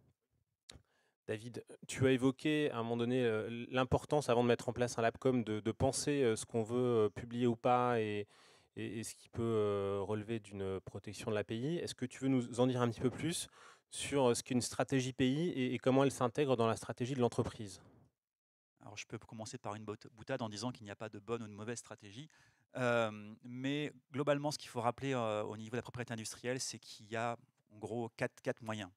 tu as évoqué à un moment donné l'importance, avant de mettre en place un LabCom, de penser ce qu'on veut publier ou pas et ce qui peut relever d'une protection de l'API. Est-ce que tu veux nous en dire un petit peu plus sur ce qu'est une stratégie pays et comment elle s'intègre dans la stratégie de l'entreprise? Alors, je peux commencer par une boutade en disant qu'il n'y a pas de bonne ou de mauvaise stratégie. Mais globalement, ce qu'il faut rappeler au niveau de la propriété industrielle, c'est qu'il y a en gros quatre moyens.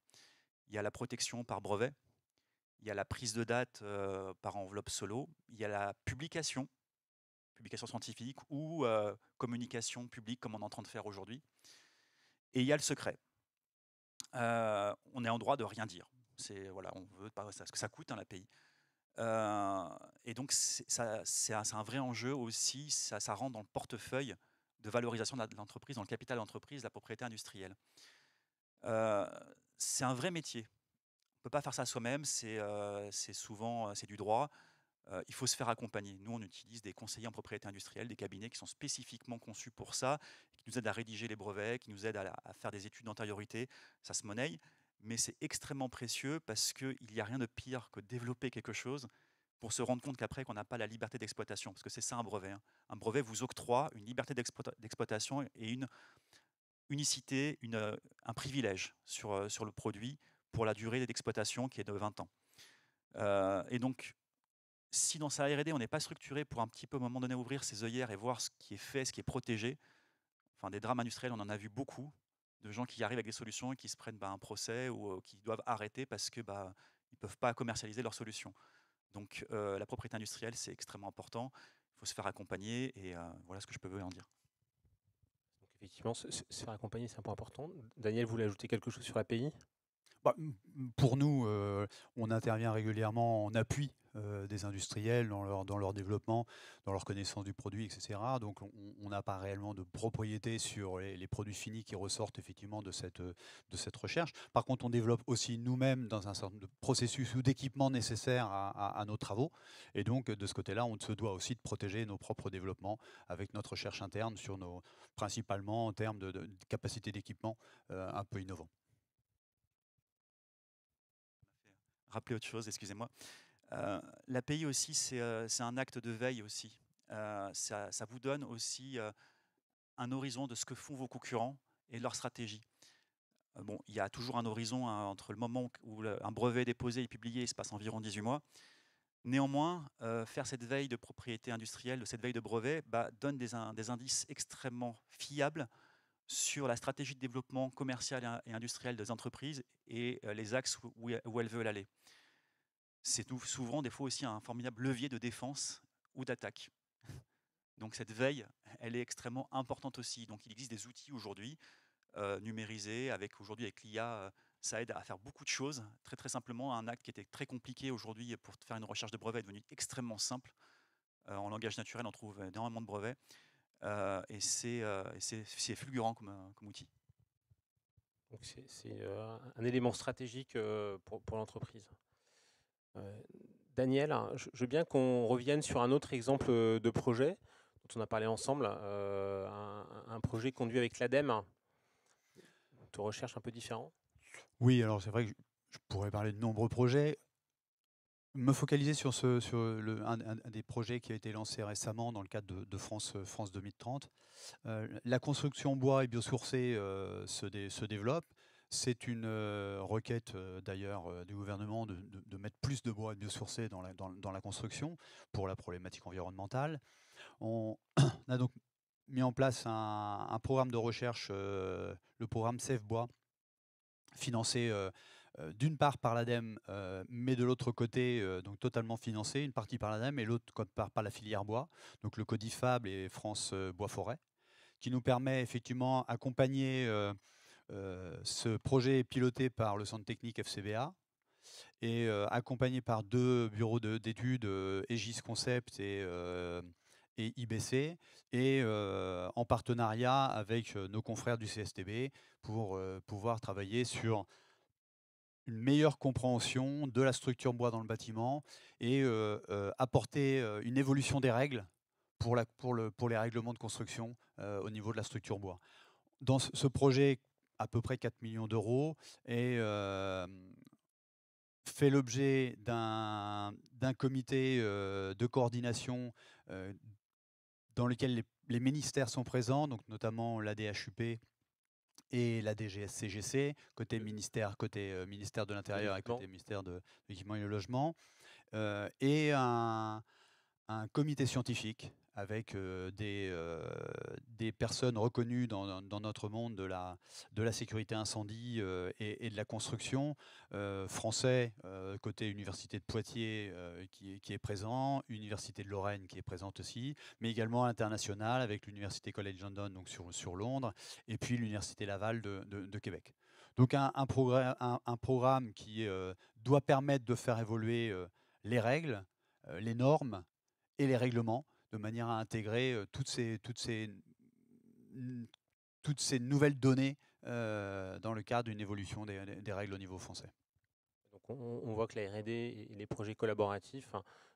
Il y a la protection par brevet, il y a la prise de date par enveloppe solo, il y a la publication scientifique ou communication publique comme on est en train de faire aujourd'hui, et il y a le secret. On est en droit de rien dire. Voilà, on veut pas ça, parce que ça coûte l'API. Et donc c'est un vrai enjeu aussi, ça rentre dans le portefeuille de valorisation de l'entreprise, dans le capital d'entreprise, la propriété industrielle. C'est un vrai métier. On ne peut pas faire ça soi-même, c'est souvent du droit. Il faut se faire accompagner. Nous, on utilise des conseillers en propriété industrielle, des cabinets qui sont spécifiquement conçus pour ça, qui nous aident à rédiger les brevets, qui nous aident à faire des études d'antériorité. Ça se monnaie, mais c'est extrêmement précieux parce qu'il n'y a rien de pire que de développer quelque chose pour se rendre compte qu'après, qu'on n'a pas la liberté d'exploitation, parce que c'est ça un brevet. Un brevet vous octroie une liberté d'exploitation et une unicité, un privilège sur le produit pour la durée d'exploitation qui est de 20 ans. Et donc, si dans sa R&D, on n'est pas structuré pour un petit peu, à un moment donné, ouvrir ses œillères et voir ce qui est fait, ce qui est protégé, enfin, des drames industriels, on en a vu beaucoup, de gens qui arrivent avec des solutions et qui se prennent un procès ou qui doivent arrêter parce qu'ils ne peuvent pas commercialiser leurs solutions. Donc, la propriété industrielle, c'est extrêmement important. Il faut se faire accompagner et voilà ce que je peux en dire. Donc, effectivement, se faire accompagner, c'est un point important. Daniel, vous voulez ajouter quelque chose sur l'API? Pour nous, on intervient régulièrement en appui des industriels dans leur développement, dans leur connaissance du produit, etc. Donc on n'a pas réellement de propriété sur les produits finis qui ressortent effectivement de cette recherche. Par contre, on développe aussi nous-mêmes dans un certain de processus ou d'équipements nécessaires à nos travaux. Et donc de ce côté-là, on se doit aussi de protéger nos propres développements avec notre recherche interne sur principalement en termes de capacité d'équipement un peu innovants. Rappeler autre chose, excusez-moi. L'API aussi, c'est un acte de veille aussi. Ça vous donne aussi un horizon de ce que font vos concurrents et de leur stratégie. Bon, il y a toujours un horizon entre le moment où un brevet est déposé et publié, il se passe environ 18 mois. Néanmoins, faire cette veille de propriété industrielle, cette veille de brevet, donne des indices extrêmement fiables sur la stratégie de développement commercial et industriel des entreprises et les axes où elles veulent aller. C'est souvent des fois aussi un formidable levier de défense ou d'attaque. Donc cette veille, elle est extrêmement importante aussi. Donc il existe des outils aujourd'hui numérisés, avec l'IA, ça aide à faire beaucoup de choses. Très très simplement, un acte qui était très compliqué aujourd'hui pour faire une recherche de brevet est devenu extrêmement simple. En langage naturel, on trouve énormément de brevets. Et c'est fulgurant comme outil. Donc c'est un élément stratégique pour l'entreprise. Daniel, je veux bien qu'on revienne sur un autre exemple de projet dont on a parlé ensemble, un projet conduit avec l'ADEME, de recherche un peu différent. Oui, alors c'est vrai que je pourrais parler de nombreux projets. Me focaliser sur un des projets qui a été lancé récemment dans le cadre de France 2030. La construction bois et biosourcée se développe. C'est une requête d'ailleurs du gouvernement de mettre plus de bois biosourcé dans la construction pour la problématique environnementale. On a donc mis en place un programme de recherche, le programme Save Bois, financé d'une part par l'ADEME, mais de l'autre côté, donc totalement financé, une partie par l'ADEME et l'autre part par la filière bois, donc le Codifab et France Bois-Forêt, qui nous permet effectivement d'accompagner ce projet piloté par le Centre technique FCBA et accompagné par 2 bureaux d'études, Aegis Concept et IBC, et en partenariat avec nos confrères du CSTB pour pouvoir travailler sur une meilleure compréhension de la structure bois dans le bâtiment et apporter une évolution des règles pour les règlements de construction au niveau de la structure bois. Dans ce projet, à peu près 4 millions d'euros, et fait l'objet d'un comité de coordination dans lequel les ministères sont présents, donc notamment la DHUP et la DGS-CGC, côté ministère de l'Intérieur et côté ministère de l'Équipement et le Logement, et un comité scientifique avec des personnes reconnues dans notre monde de la sécurité incendie et de la construction, français, côté Université de Poitiers qui est présent, Université de Lorraine qui est présente aussi, mais également international avec l'Université College London, donc sur Londres, et puis l'Université Laval de Québec. Donc un programme qui doit permettre de faire évoluer les règles, les normes et les règlements, de manière à intégrer toutes ces nouvelles données dans le cadre d'une évolution des règles au niveau français. Donc on voit que la R&D et les projets collaboratifs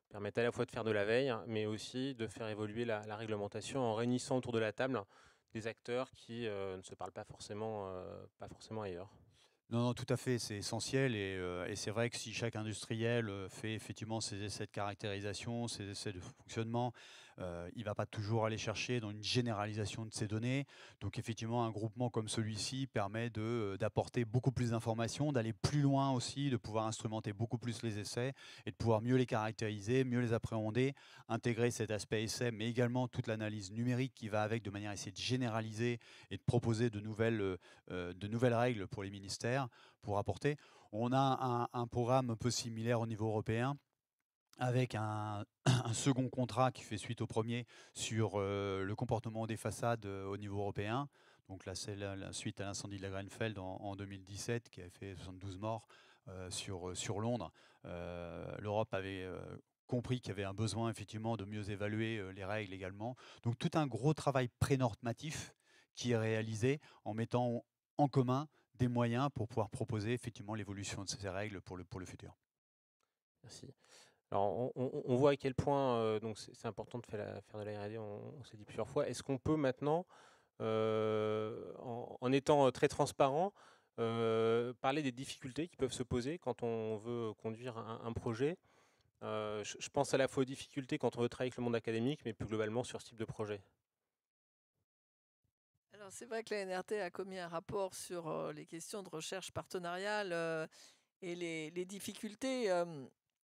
permettent à la fois de faire de la veille, mais aussi de faire évoluer la réglementation en réunissant autour de la table des acteurs qui ne se parlent pas forcément ailleurs. Non, tout à fait, c'est essentiel et c'est vrai que si chaque industriel fait effectivement ses essais de caractérisation, ses essais de fonctionnement, il ne va pas toujours aller chercher dans une généralisation de ces données. Donc effectivement, un groupement comme celui-ci permet d'apporter beaucoup plus d'informations, d'aller plus loin aussi, de pouvoir instrumenter beaucoup plus les essais et de pouvoir mieux les caractériser, mieux les appréhender, intégrer cet aspect essai, mais également toute l'analyse numérique qui va avec, de manière à essayer de généraliser et de proposer de nouvelles règles pour les ministères pour apporter. On a un programme un peu similaire au niveau européen, avec un second contrat qui fait suite au premier sur le comportement des façades au niveau européen. Donc là, c'est la suite à l'incendie de la Grenfell en 2017 qui a fait 72 morts sur Londres. L'Europe avait compris qu'il y avait un besoin effectivement de mieux évaluer les règles également. Donc tout un gros travail pré-normatif qui est réalisé en mettant en commun des moyens pour pouvoir proposer effectivement l'évolution de ces règles pour le futur. Merci. Alors, on voit à quel point donc c'est important de faire de la R&D, on s'est dit plusieurs fois. Est-ce qu'on peut maintenant, en étant très transparent, parler des difficultés qui peuvent se poser quand on veut conduire un projet Je pense à la fois aux difficultés quand on veut travailler avec le monde académique, mais plus globalement sur ce type de projet. Alors, c'est vrai que la NRT a commis un rapport sur les questions de recherche partenariale et les difficultés.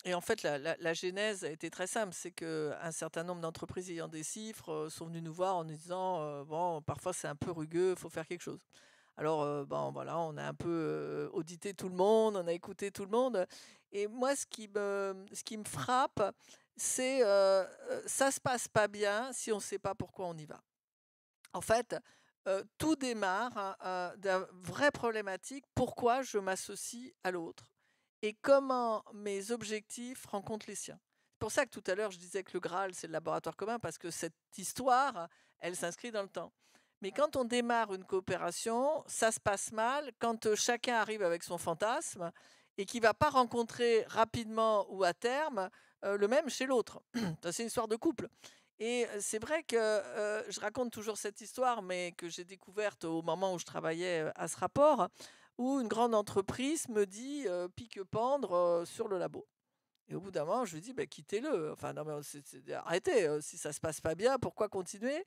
Et en fait, la genèse a été très simple. C'est qu'un certain nombre d'entreprises ayant des chiffres sont venues nous voir en nous disant bon, parfois c'est un peu rugueux, il faut faire quelque chose. Alors, bon, voilà, on a un peu audité tout le monde, on a écouté tout le monde. Et moi, ce qui me frappe, c'est ça se passe pas bien si on ne sait pas pourquoi on y va. En fait, tout démarre d'une vraie problématique. Pourquoi je m'associe à l'autre et comment mes objectifs rencontrent les siens. C'est pour ça que tout à l'heure, je disais que le Graal, c'est le laboratoire commun, parce que cette histoire, elle s'inscrit dans le temps. Mais quand on démarre une coopération, ça se passe mal quand chacun arrive avec son fantasme et qui ne va pas rencontrer rapidement ou à terme le même chez l'autre. C'est une histoire de couple. Et c'est vrai que je raconte toujours cette histoire, mais que j'ai découverte au moment où je travaillais à ce rapport, où une grande entreprise me dit pique-pendre sur le labo. Et au bout d'un moment, je lui dis bah, quittez-le. Enfin, non, mais arrêtez. Si ça se passe pas bien, pourquoi continuer?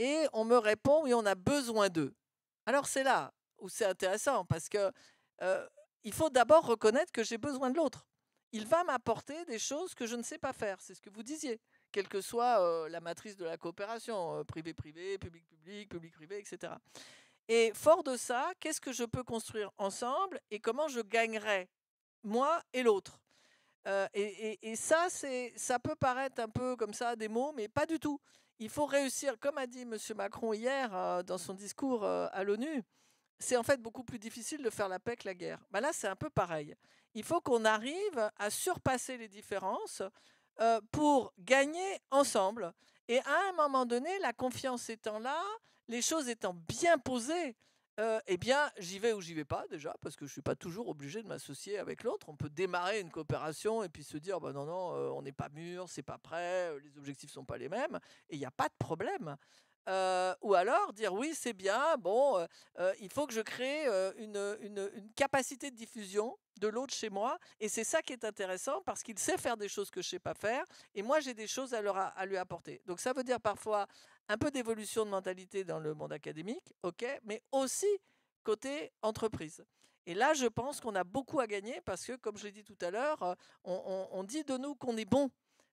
Et on me répond oui, on a besoin d'eux. Alors c'est là où c'est intéressant parce que il faut d'abord reconnaître que j'ai besoin de l'autre. Il va m'apporter des choses que je ne sais pas faire. C'est ce que vous disiez, quelle que soit la matrice de la coopération, privé-privé, public-public, public-privé, etc. Et fort de ça, qu'est-ce que je peux construire ensemble et comment je gagnerai moi et l'autre. Et ça, ça peut paraître un peu comme ça des mots, mais pas du tout. Il faut réussir, comme a dit M. Macron hier dans son discours à l'ONU, c'est en fait beaucoup plus difficile de faire la paix que la guerre. Ben là, c'est un peu pareil. Il faut qu'on arrive à surpasser les différences pour gagner ensemble. Et à un moment donné, la confiance étant là, les choses étant bien posées, eh bien, j'y vais ou j'y vais pas déjà, parce que je suis pas toujours obligé de m'associer avec l'autre. On peut démarrer une coopération et puis se dire, bah non, non, on n'est pas mûr, c'est pas prêt, les objectifs sont pas les mêmes, et il n'y a pas de problème. Ou alors dire oui, c'est bien, bon, il faut que je crée une capacité de diffusion de l'autre chez moi. Et c'est ça qui est intéressant parce qu'il sait faire des choses que je ne sais pas faire. Et moi, j'ai des choses à lui apporter. Donc ça veut dire parfois un peu d'évolution de mentalité dans le monde académique, ok, mais aussi côté entreprise. Et là, je pense qu'on a beaucoup à gagner parce que, comme je l'ai dit tout à l'heure, on dit de nous qu'on est bon.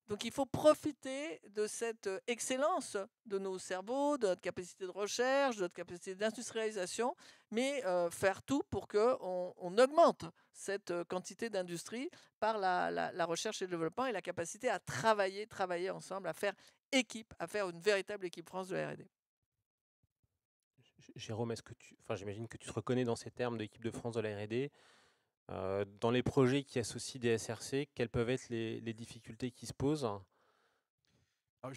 Donc il faut profiter de cette excellence de nos cerveaux, de notre capacité de recherche, de notre capacité d'industrialisation, mais faire tout pour qu'on augmente cette quantité d'industrie par la recherche et le développement et la capacité à travailler ensemble, à faire équipe, à faire une véritable équipe France de la R&D. Jérôme, j'imagine que tu te reconnais dans ces termes d'équipe de France de la R&D. Dans les projets qui associent des SRC, quelles peuvent être les difficultés qui se posent? Alors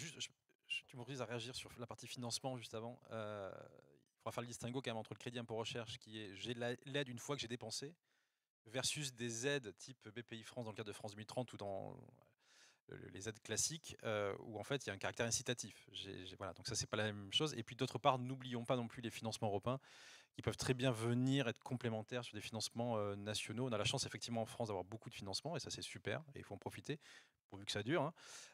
tu m'autorises à réagir sur la partie financement juste avant. Il faudra faire le distinguo quand même entre le crédit impôt recherche, qui est j'ai l'aide une fois que j'ai dépensé, versus des aides type BPI France dans le cadre de France 2030 ou dans les aides classiques, où en fait il y a un caractère incitatif. Voilà, donc ça c'est pas la même chose. Et puis d'autre part, n'oublions pas non plus les financements européens qui peuvent très bien venir être complémentaires sur des financements nationaux. On a la chance effectivement en France d'avoir beaucoup de financements et ça c'est super et il faut en profiter pourvu que ça dure.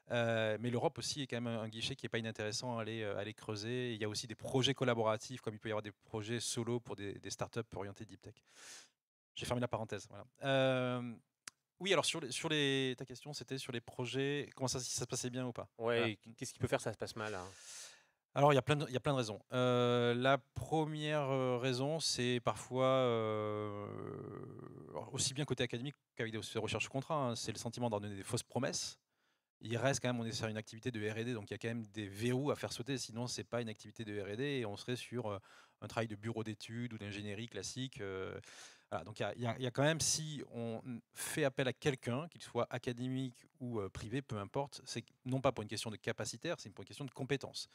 Hein. Mais l'Europe aussi est quand même un guichet qui n'est pas inintéressant à aller creuser. Et il y a aussi des projets collaboratifs comme il peut y avoir des projets solo pour des startups orientés deep tech. J'ai fermé la parenthèse. Voilà. Oui, alors ta question, c'était sur les projets, comment ça, si ça se passait bien ou pas. Ouais, voilà. Qu'est-ce qui peut faire ça se passe mal hein? Alors, il y a plein de raisons. La première raison, c'est parfois, aussi bien côté académique qu'avec des recherches contrats, hein, c'est le sentiment d'en donner des fausses promesses. Il reste quand même, on est sur une activité de R&D, donc il y a quand même des verrous à faire sauter, sinon c'est pas une activité de R&D et on serait sur un travail de bureau d'études ou d'ingénierie classique. Voilà, donc il y a quand même, si on fait appel à quelqu'un, qu'il soit académique ou privé, peu importe, c'est non pas pour une question de capacitaire, c'est pour une question de compétence.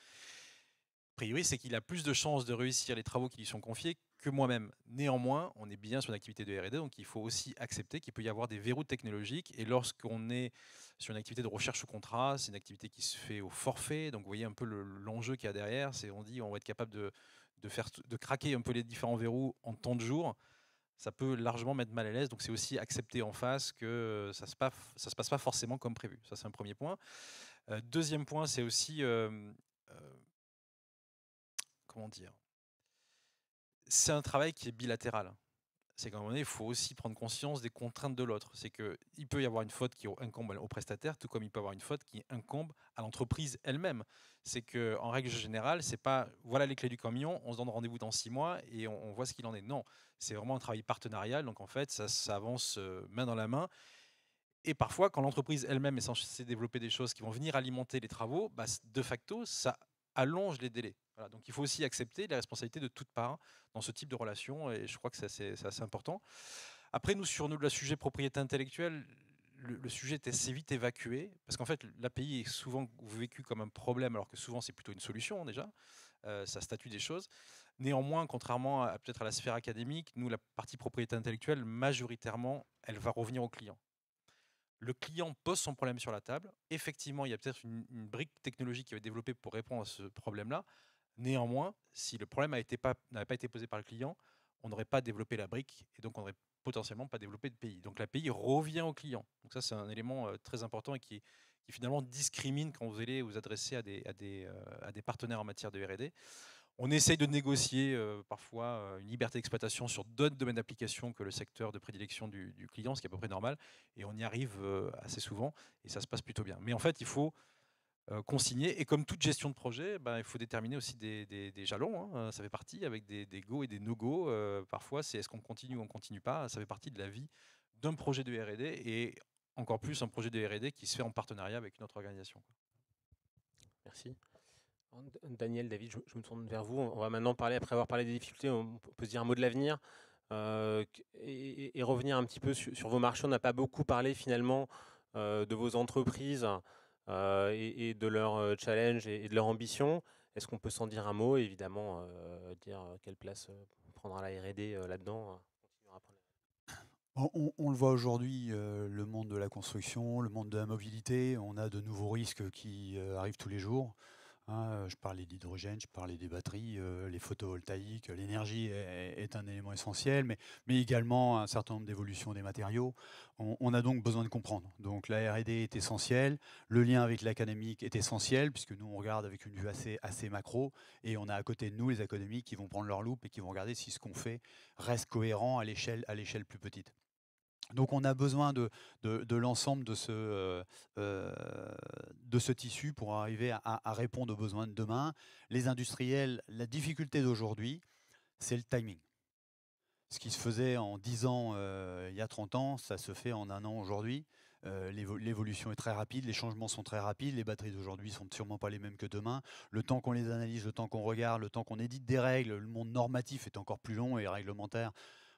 A priori, c'est qu'il a plus de chances de réussir les travaux qui lui sont confiés que moi-même. Néanmoins, on est bien sur une activité de R&D, donc il faut aussi accepter qu'il peut y avoir des verrous technologiques. Et lorsqu'on est sur une activité de recherche au contrat, c'est une activité qui se fait au forfait. Donc vous voyez un peu l'enjeu qu'il y a derrière. C'est on dit on va être capable de craquer un peu les différents verrous en temps de jour. ça peut largement mettre mal à l'aise. Donc c'est aussi accepter en face que ça se passe pas forcément comme prévu. Ça, c'est un premier point. Deuxième point, c'est aussi comment dire, c'est un travail qui est bilatéral. C'est qu'à un moment donné, il faut aussi prendre conscience des contraintes de l'autre. C'est qu'il peut y avoir une faute qui incombe au prestataire, tout comme il peut y avoir une faute qui incombe à l'entreprise elle-même. C'est qu'en règle générale, c'est pas voilà les clés du camion, on se donne rendez-vous dans 6 mois et on voit ce qu'il en est. Non, c'est vraiment un travail partenarial. Donc en fait, ça avance main dans la main. Et parfois, quand l'entreprise elle-même est censée développer des choses qui vont venir alimenter les travaux, bah, de facto, ça allonge les délais. Voilà, donc il faut aussi accepter les responsabilités de toutes parts dans ce type de relation, et je crois que c'est assez important. Après, nous, sur le sujet propriété intellectuelle, le sujet est assez vite évacué, parce qu'en fait, l'API est souvent vécu comme un problème, alors que souvent c'est plutôt une solution déjà, ça statue des choses. Néanmoins, contrairement à peut-être à la sphère académique, nous, la partie propriété intellectuelle, majoritairement, elle va revenir au client. Le client pose son problème sur la table. Effectivement, il y a peut-être une brique technologique qui va être développée pour répondre à ce problème-là. Néanmoins, si le problème n'avait pas été posé par le client, on n'aurait pas développé la brique et donc on n'aurait potentiellement pas développé de pays. Donc l'API revient au client. Donc ça, c'est un élément très important et qui finalement discrimine quand vous allez vous adresser à des partenaires en matière de R&D. On essaye de négocier parfois une liberté d'exploitation sur d'autres domaines d'application que le secteur de prédilection du client, ce qui est à peu près normal, et on y arrive assez souvent, et ça se passe plutôt bien. Mais en fait, il faut consigner, et comme toute gestion de projet, il faut déterminer aussi des jalons, hein, ça fait partie, avec des go et des no-go. Parfois, c'est est-ce qu'on continue ou on ne continue pas, ça fait partie de la vie d'un projet de R&D, et encore plus un projet de R&D qui se fait en partenariat avec une autre organisation. Merci. Daniel, David, je me tourne vers vous. On va maintenant parler, après avoir parlé des difficultés, on peut se dire un mot de l'avenir et revenir un petit peu sur vos marchés. On n'a pas beaucoup parlé finalement de vos entreprises et de leurs challenges et de leurs ambitions. Est-ce qu'on peut s'en dire un mot, évidemment, dire quelle place prendra la R&D là-dedans On le voit aujourd'hui, le monde de la construction, le monde de la mobilité, on a de nouveaux risques qui arrivent tous les jours. Je parlais d'hydrogène, je parlais des batteries, les photovoltaïques, l'énergie est un élément essentiel, mais également un certain nombre d'évolutions des matériaux. On a donc besoin de comprendre. Donc la R&D est essentielle, le lien avec l'académique est essentiel, puisque nous on regarde avec une vue assez macro, et on a à côté de nous les académiques qui vont prendre leur loupe et qui vont regarder si ce qu'on fait reste cohérent à l'échelle plus petite. Donc on a besoin de l'ensemble de ce tissu pour arriver à répondre aux besoins de demain. Les industriels, la difficulté d'aujourd'hui, c'est le timing. Ce qui se faisait en 10 ans il y a 30 ans, ça se fait en 1 an aujourd'hui. L'évolution est très rapide, les changements sont très rapides, les batteries d'aujourd'hui ne sont sûrement pas les mêmes que demain. Le temps qu'on les analyse, le temps qu'on regarde, le temps qu'on édite des règles, le monde normatif est encore plus long et réglementaire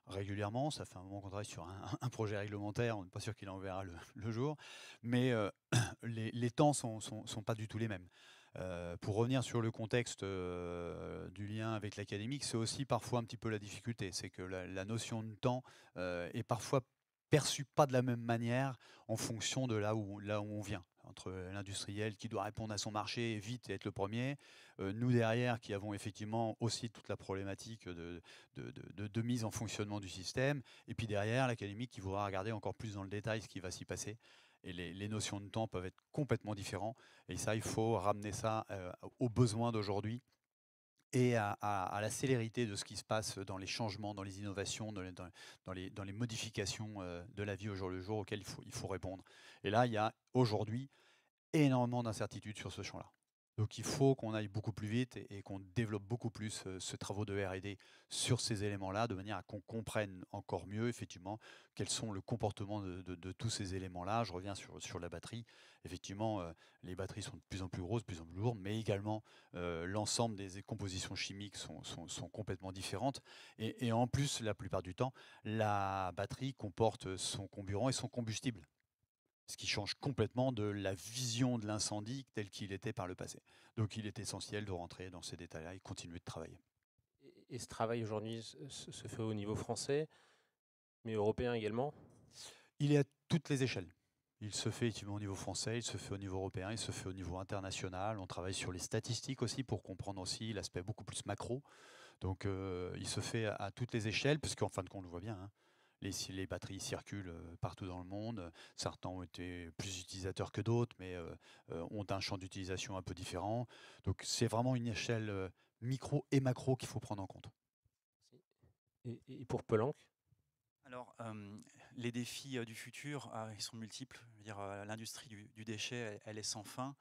régulièrement. Ça fait un moment qu'on travaille sur un projet réglementaire, on n'est pas sûr qu'il en verra le jour, mais les temps sont pas du tout les mêmes. Pour revenir sur le contexte du lien avec l'académique, c'est aussi parfois un petit peu la difficulté, c'est que la notion de temps est parfois perçue pas de la même manière en fonction de là où on vient. Entre l'industriel qui doit répondre à son marché vite et être le premier, nous derrière qui avons effectivement aussi toute la problématique de mise en fonctionnement du système, et puis derrière l'académique qui voudra regarder encore plus dans le détail ce qui va s'y passer. Et les notions de temps peuvent être complètement différentes. Et ça, il faut ramener ça aux besoins d'aujourd'hui et à la célérité de ce qui se passe dans les changements, dans les innovations, dans les modifications de la vie au jour le jour auxquelles il faut répondre. Et là, il y a aujourd'hui énormément d'incertitudes sur ce champ-là. Donc il faut qu'on aille beaucoup plus vite et qu'on développe beaucoup plus ce travaux de R&D sur ces éléments-là, de manière à qu'on comprenne encore mieux, effectivement, quels sont le comportement de tous ces éléments-là. Je reviens sur la batterie. Effectivement, les batteries sont de plus en plus grosses, de plus en plus lourdes, mais également l'ensemble des compositions chimiques sont complètement différentes. Et en plus, la plupart du temps, la batterie comporte son comburant et son combustible, ce qui change complètement de la vision de l'incendie tel qu'il était par le passé. Donc il est essentiel de rentrer dans ces détails-là et continuer de travailler. Et ce travail aujourd'hui se fait au niveau français, mais européen également? Il est à toutes les échelles. Il se fait effectivement au niveau français, il se fait au niveau européen, il se fait au niveau international. On travaille sur les statistiques aussi pour comprendre aussi l'aspect beaucoup plus macro. Donc il se fait à toutes les échelles, parce qu'en fin de compte, on le voit bien, hein, les batteries circulent partout dans le monde. Certains ont été plus utilisateurs que d'autres, mais ont un champ d'utilisation un peu différent. Donc c'est vraiment une échelle micro et macro qu'il faut prendre en compte. Et pour Pelanc? Alors, les défis du futur, ils sont multiples. Je veux dire, l'industrie du déchet, elle est sans fin.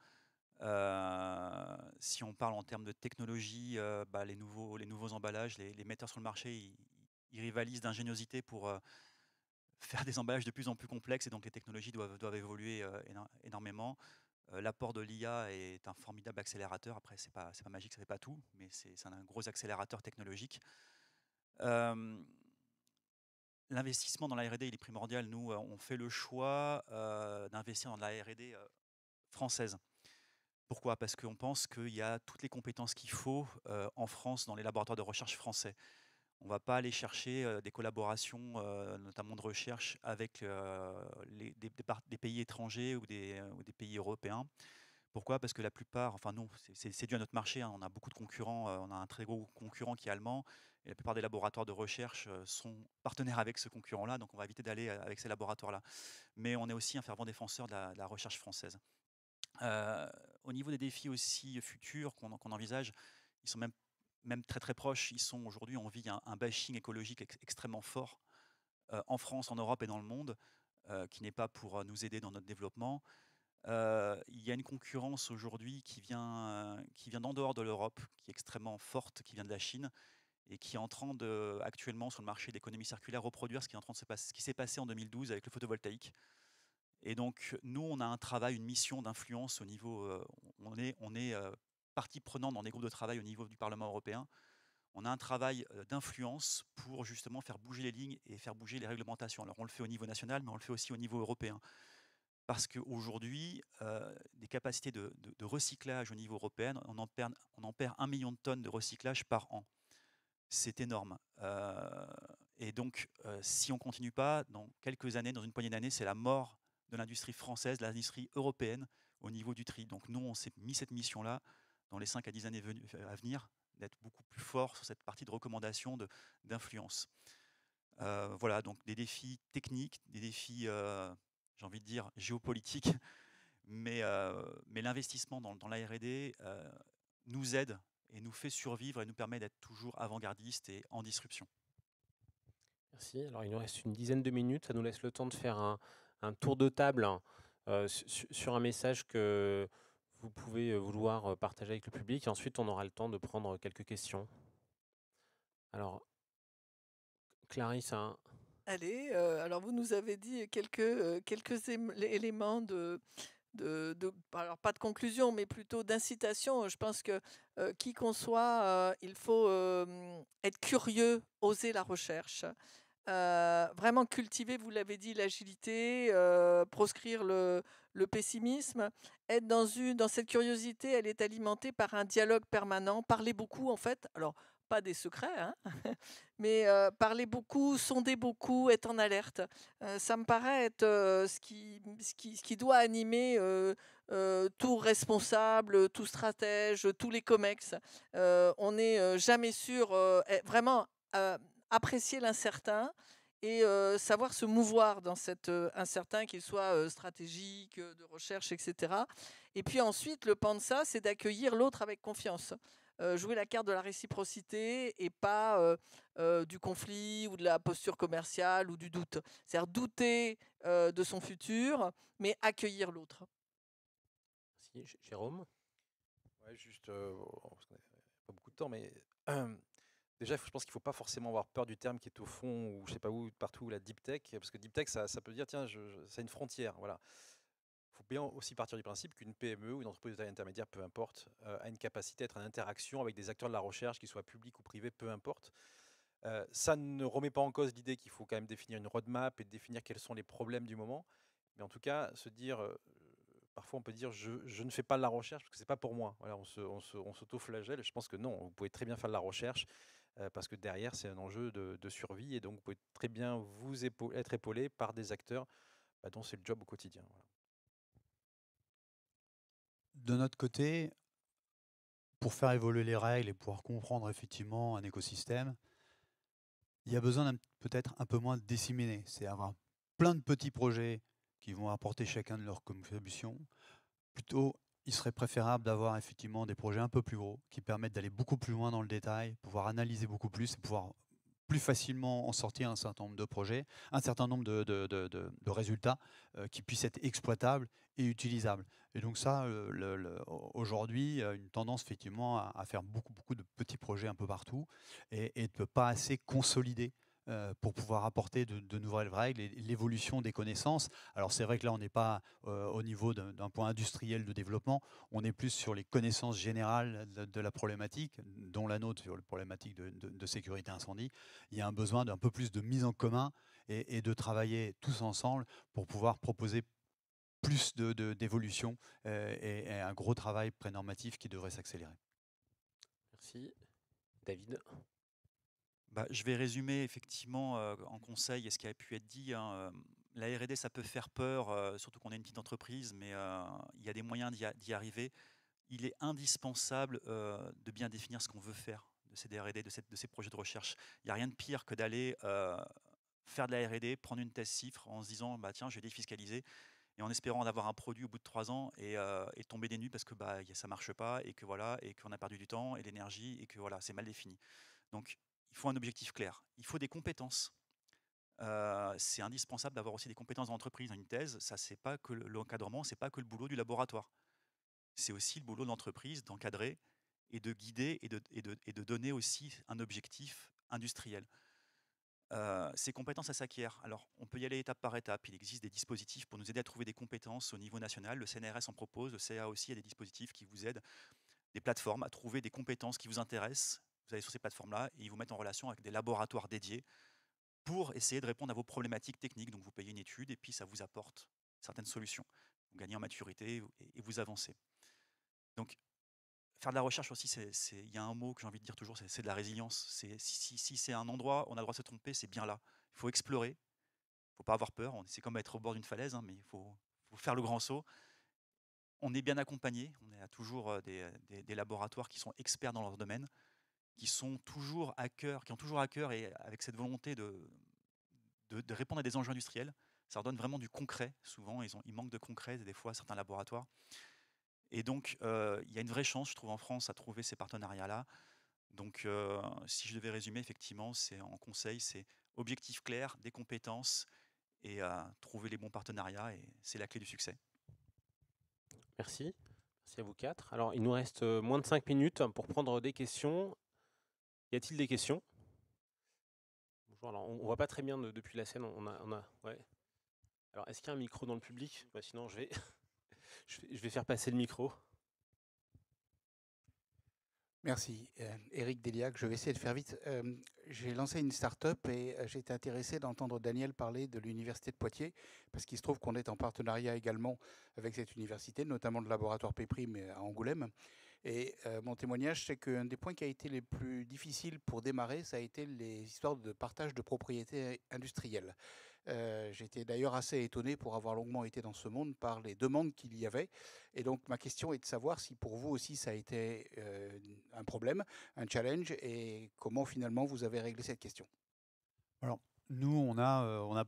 Si on parle en termes de technologie, les nouveaux emballages, les metteurs sur le marché, ils rivalisent d'ingéniosité pour faire des emballages de plus en plus complexes, et donc les technologies doivent évoluer énormément. L'apport de l'IA est un formidable accélérateur. Après, c'est pas magique, ça fait pas tout, mais c'est un gros accélérateur technologique. L'investissement dans la R&D, il est primordial. Nous, on fait le choix d'investir dans la R&D française. Pourquoi? Parce qu'on pense qu'il y a toutes les compétences qu'il faut en France, dans les laboratoires de recherche français. On ne va pas aller chercher des collaborations, notamment de recherche, avec des pays étrangers ou des pays européens. Pourquoi? Parce que la plupart, enfin non, c'est dû à notre marché, hein, on a beaucoup de concurrents, on a un très gros concurrent qui est allemand, et la plupart des laboratoires de recherche sont partenaires avec ce concurrent-là, donc on va éviter d'aller avec ces laboratoires-là. Mais on est aussi un fervent défenseur de la recherche française. Au niveau des défis aussi futurs qu'on envisage, ils sont même très très proches. Aujourd'hui, on vit un bashing écologique extrêmement fort en France, en Europe et dans le monde, qui n'est pas pour nous aider dans notre développement. Il y a une concurrence aujourd'hui qui vient d'en dehors de l'Europe, qui est extrêmement forte, qui vient de la Chine, et qui est en train de, actuellement sur le marché de l'économie circulaire, reproduire ce qui s'est passé en 2012 avec le photovoltaïque. Et donc, nous, on a un travail, une mission d'influence au niveau. On est partie prenante dans des groupes de travail au niveau du Parlement européen. On a un travail d'influence pour justement faire bouger les lignes et faire bouger les réglementations. Alors, on le fait au niveau national, mais on le fait aussi au niveau européen. Parce qu'aujourd'hui, des capacités de recyclage au niveau européen, on en perd 1 million de tonnes de recyclage par an. C'est énorme. Et donc, si on ne continue pas, dans quelques années, dans une poignée d'années, c'est la mort de l'industrie française, de l'industrie européenne au niveau du tri. Donc nous, on s'est mis cette mission-là, dans les 5 à 10 années à venir, d'être beaucoup plus fort sur cette partie de recommandation, d'influence. Voilà, donc des défis techniques, des défis, j'ai envie de dire, géopolitiques, mais l'investissement dans la R&D nous aide et nous fait survivre et nous permet d'être toujours avant-gardiste et en disruption. Merci. Alors, il nous reste une dizaine de minutes. Ça nous laisse le temps de faire un tour de table sur un message que vous pouvez vouloir partager avec le public. Et ensuite, on aura le temps de prendre quelques questions. Alors, Clarisse, Allez, alors vous nous avez dit quelques éléments alors pas de conclusion, mais plutôt d'incitation. Je pense que qui qu'on soit, il faut être curieux, oser la recherche. Vraiment cultiver, vous l'avez dit, l'agilité, proscrire le pessimisme, être dans cette curiosité, elle est alimentée par un dialogue permanent, parler beaucoup en fait, alors pas des secrets, hein, mais parler beaucoup, sonder beaucoup, être en alerte. Ça me paraît être ce qui doit animer tout responsable, tout stratège, tous les COMEX. On n'est jamais sûr, vraiment apprécier l'incertain et savoir se mouvoir dans cet incertain, qu'il soit stratégique, de recherche, etc. Et puis ensuite, le pan de ça, c'est d'accueillir l'autre avec confiance. Jouer la carte de la réciprocité et pas du conflit ou de la posture commerciale ou du doute. C'est-à-dire douter de son futur, mais accueillir l'autre. merci. Jérôme? Ouais, juste, parce qu'on n'a pas beaucoup de temps, mais déjà, je pense qu'il ne faut pas forcément avoir peur du terme qui est au fond, ou je sais pas où, partout, la deep tech, parce que deep tech, ça peut dire, tiens, c'est une frontière, voilà. Il faut bien aussi partir du principe qu'une PME ou une entreprise de taille intermédiaire, peu importe, a une capacité à être en interaction avec des acteurs de la recherche, qu'ils soient publics ou privés, peu importe. Ça ne remet pas en cause l'idée qu'il faut quand même définir une roadmap et définir quels sont les problèmes du moment. Mais en tout cas, se dire, parfois on peut dire je ne fais pas de la recherche parce que c'est pas pour moi. Voilà, on s'auto-flagelle. Je pense que non, vous pouvez très bien faire de la recherche parce que derrière c'est un enjeu de survie et donc vous pouvez très bien être épaulé par des acteurs dont c'est le job au quotidien. Voilà. De notre côté, pour faire évoluer les règles et pouvoir comprendre effectivement un écosystème, il y a besoin peut-être un peu moins de disséminer. C'est avoir plein de petits projets qui vont apporter chacun de leurs contributions. Plutôt, il serait préférable d'avoir effectivement des projets un peu plus gros qui permettent d'aller beaucoup plus loin dans le détail, pouvoir analyser beaucoup plus et pouvoir plus facilement en sortir un certain nombre de projets, un certain nombre de résultats qui puissent être exploitables et utilisables. Et donc ça, aujourd'hui, il y a une tendance effectivement à faire beaucoup de petits projets un peu partout et de pas assez consolider pour pouvoir apporter de nouvelles règles et l'évolution des connaissances. Alors c'est vrai que là, on n'est pas au niveau d'un point industriel de développement, on est plus sur les connaissances générales de la problématique, dont la nôtre sur la problématique de sécurité incendie. Il y a un besoin d'un peu plus de mise en commun et de travailler tous ensemble pour pouvoir proposer plus d'évolution et un gros travail prénormatif qui devrait s'accélérer. Merci. David. Je vais résumer effectivement en conseil ce qui a pu être dit. La R&D, ça peut faire peur, surtout qu'on est une petite entreprise, mais il y a des moyens d'y arriver. Il est indispensable de bien définir ce qu'on veut faire de ces R&D, de ces projets de recherche. Il n'y a rien de pire que d'aller faire de la R&D, prendre une thèse cifre en se disant tiens, je vais défiscaliser, et en espérant d'avoir un produit au bout de 3 ans et tomber des nues parce que ça ne marche pas et que voilà, et qu'on a perdu du temps et de l'énergie et que voilà, c'est mal défini. Donc, il faut un objectif clair. Il faut des compétences. C'est indispensable d'avoir aussi des compétences d'entreprise dans une thèse. Ça, c'est pas que l'encadrement, c'est pas que le boulot du laboratoire. C'est aussi le boulot de l'entreprise d'encadrer et de guider et de donner aussi un objectif industriel. Ces compétences, elles s'acquièrent. Alors, on peut y aller étape par étape. Il existe des dispositifs pour nous aider à trouver des compétences au niveau national. Le CNRS en propose, le CA aussi, il y a des dispositifs qui vous aident, des plateformes à trouver des compétences qui vous intéressent. Vous allez sur ces plateformes-là et ils vous mettent en relation avec des laboratoires dédiés pour essayer de répondre à vos problématiques techniques. Donc, vous payez une étude et puis ça vous apporte certaines solutions. Vous gagnez en maturité et vous avancez. Donc, faire de la recherche aussi, il y a un mot que j'ai envie de dire toujours, c'est de la résilience. Si c'est un endroit où on a le droit de se tromper, c'est bien là. Il faut explorer, il ne faut pas avoir peur. C'est comme être au bord d'une falaise, mais il faut faire le grand saut. On est bien accompagné. On a toujours des laboratoires qui sont experts dans leur domaine, qui sont toujours à cœur, qui ont toujours à cœur et avec cette volonté de répondre à des enjeux industriels. Ça leur donne vraiment du concret. Souvent, ils manquent de concret, des fois, certains laboratoires. Et donc, il y a une vraie chance, je trouve, en France, à trouver ces partenariats-là. Donc, si je devais résumer, effectivement, c'est en conseil, c'est objectif clair, des compétences et trouver les bons partenariats. Et c'est la clé du succès. Merci. Merci à vous 4. Alors, il nous reste moins de 5 minutes pour prendre des questions. Y a-t-il des questions? Bonjour, alors on ne voit pas très bien depuis la scène. Ouais. Alors, est-ce qu'il y a un micro dans le public? Sinon, je vais faire passer le micro. Merci. Éric Déliac, je vais essayer de faire vite. J'ai lancé une start-up et j'ai été intéressé d'entendre Daniel parler de l'Université de Poitiers, parce qu'il se trouve qu'on est en partenariat également avec cette université, notamment le laboratoire Péprim à Angoulême. Et mon témoignage, c'est qu'un des points qui a été les plus difficiles pour démarrer, ça a été les histoires de partage de propriété industrielle. J'étais d'ailleurs assez étonné pour avoir longuement été dans ce monde par les demandes qu'il y avait. Et donc ma question est de savoir si pour vous aussi ça a été un problème, un challenge, et comment finalement vous avez réglé cette question. Alors nous, on a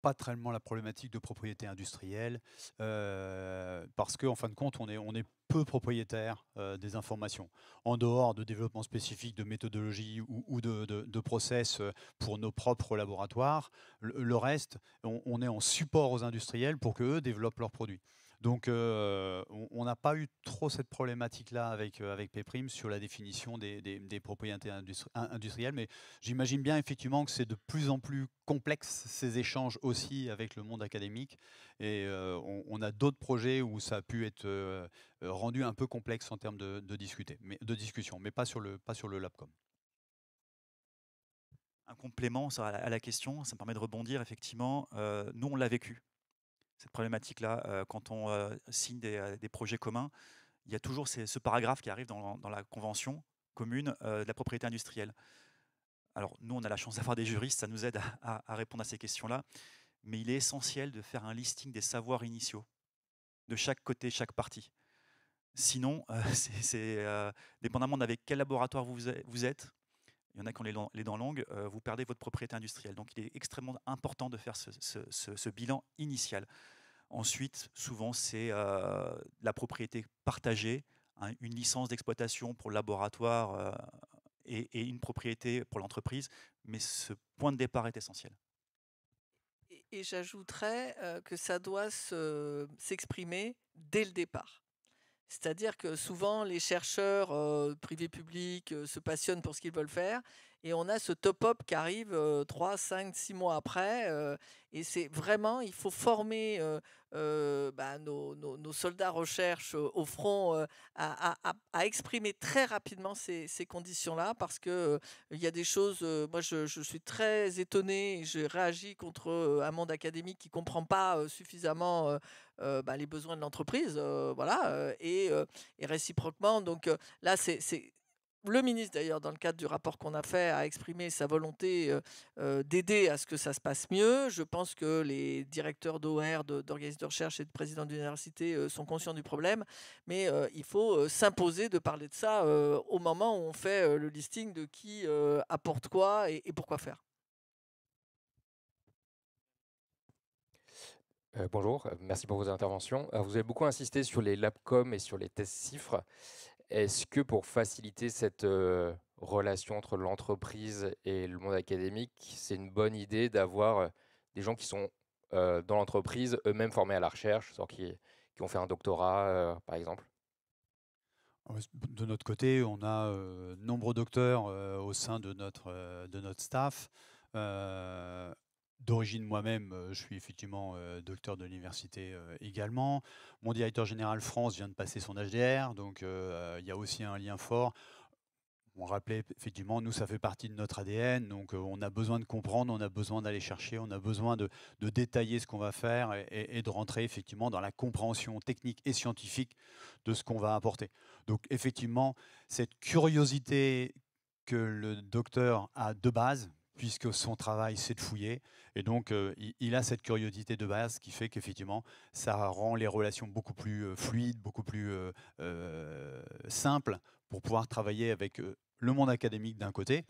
pas tellement la problématique de propriété industrielle parce qu'en fin de compte, on est peu propriétaire des informations. En dehors de développement spécifique de méthodologie ou de process pour nos propres laboratoires, le reste, on est en support aux industriels pour qu'eux développent leurs produits. Donc, on n'a pas eu trop cette problématique-là avec Péprim sur la définition des propriétés industrielles, mais j'imagine bien effectivement que c'est de plus en plus complexe ces échanges aussi avec le monde académique, et on a d'autres projets où ça a pu être rendu un peu complexe en termes de discussion, mais pas sur le LabCom. Un complément à la question, ça me permet de rebondir effectivement. Nous, on l'a vécu. Cette problématique-là, quand on signe des projets communs, il y a toujours ce paragraphe qui arrive dans la convention commune de la propriété industrielle. Alors, nous, on a la chance d'avoir des juristes, ça nous aide à répondre à ces questions-là, mais il est essentiel de faire un listing des savoirs initiaux de chaque côté, chaque partie. Sinon, dépendamment d'avec quel laboratoire vous êtes, il y en a qui ont les dents longues, vous perdez votre propriété industrielle. Donc il est extrêmement important de faire ce bilan initial. Ensuite, souvent, c'est la propriété partagée, hein, une licence d'exploitation pour le laboratoire et une propriété pour l'entreprise, mais ce point de départ est essentiel. Et j'ajouterais que ça doit s'exprimer dès le départ. C'est-à-dire que souvent, les chercheurs privés publics se passionnent pour ce qu'ils veulent faire et on a ce top-up qui arrive 3, 5, 6 mois après. Et c'est vraiment, il faut former nos soldats recherche au front à exprimer très rapidement ces conditions-là parce qu'il il y a des choses, moi je suis très étonnée et je réagis contre un monde académique qui ne comprend pas suffisamment les besoins de l'entreprise, voilà, et réciproquement. Donc là, c'est le ministre, d'ailleurs, dans le cadre du rapport qu'on a fait, a exprimé sa volonté d'aider à ce que ça se passe mieux. Je pense que les directeurs d'OR, d'organismes de recherche et de présidents d'université sont conscients du problème, mais il faut s'imposer de parler de ça au moment où on fait le listing de qui apporte quoi et pourquoi faire. Bonjour, merci pour vos interventions. Vous avez beaucoup insisté sur les LabCom et sur les tests CIFRE. Est-ce que pour faciliter cette relation entre l'entreprise et le monde académique, c'est une bonne idée d'avoir des gens qui sont dans l'entreprise, eux-mêmes formés à la recherche, qui ont fait un doctorat, par exemple? De notre côté, on a nombreux docteurs au sein de notre staff. D'origine moi-même, je suis effectivement docteur de l'université également. Mon directeur général France vient de passer son HDR, donc il y a aussi un lien fort. On rappelait effectivement, nous, ça fait partie de notre ADN, donc on a besoin de comprendre, on a besoin d'aller chercher, on a besoin de détailler ce qu'on va faire et de rentrer effectivement dans la compréhension technique et scientifique de ce qu'on va apporter. Donc effectivement, cette curiosité que le docteur a de base, puisque son travail, c'est de fouiller. Et donc, il a cette curiosité de base qui fait qu'effectivement, ça rend les relations beaucoup plus fluides, beaucoup plus simples pour pouvoir travailler avec le monde académique d'un côté,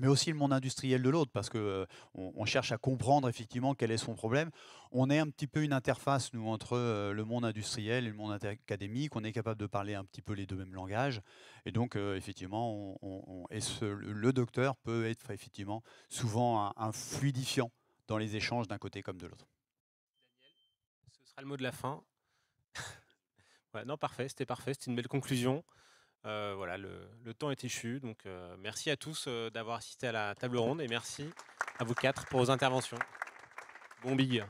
mais aussi le monde industriel de l'autre, parce qu'on on cherche à comprendre effectivement quel est son problème. On est un petit peu une interface, nous, entre le monde industriel et le monde académique. On est capable de parler un petit peu les deux mêmes langages. Et donc, effectivement, le docteur peut être effectivement souvent un fluidifiant dans les échanges d'un côté comme de l'autre. Daniel, ce sera le mot de la fin. Ouais, non, parfait, c'était une belle conclusion. Voilà, le temps est échu, donc merci à tous d'avoir assisté à la table ronde et merci à vous quatre pour vos interventions. Bon big.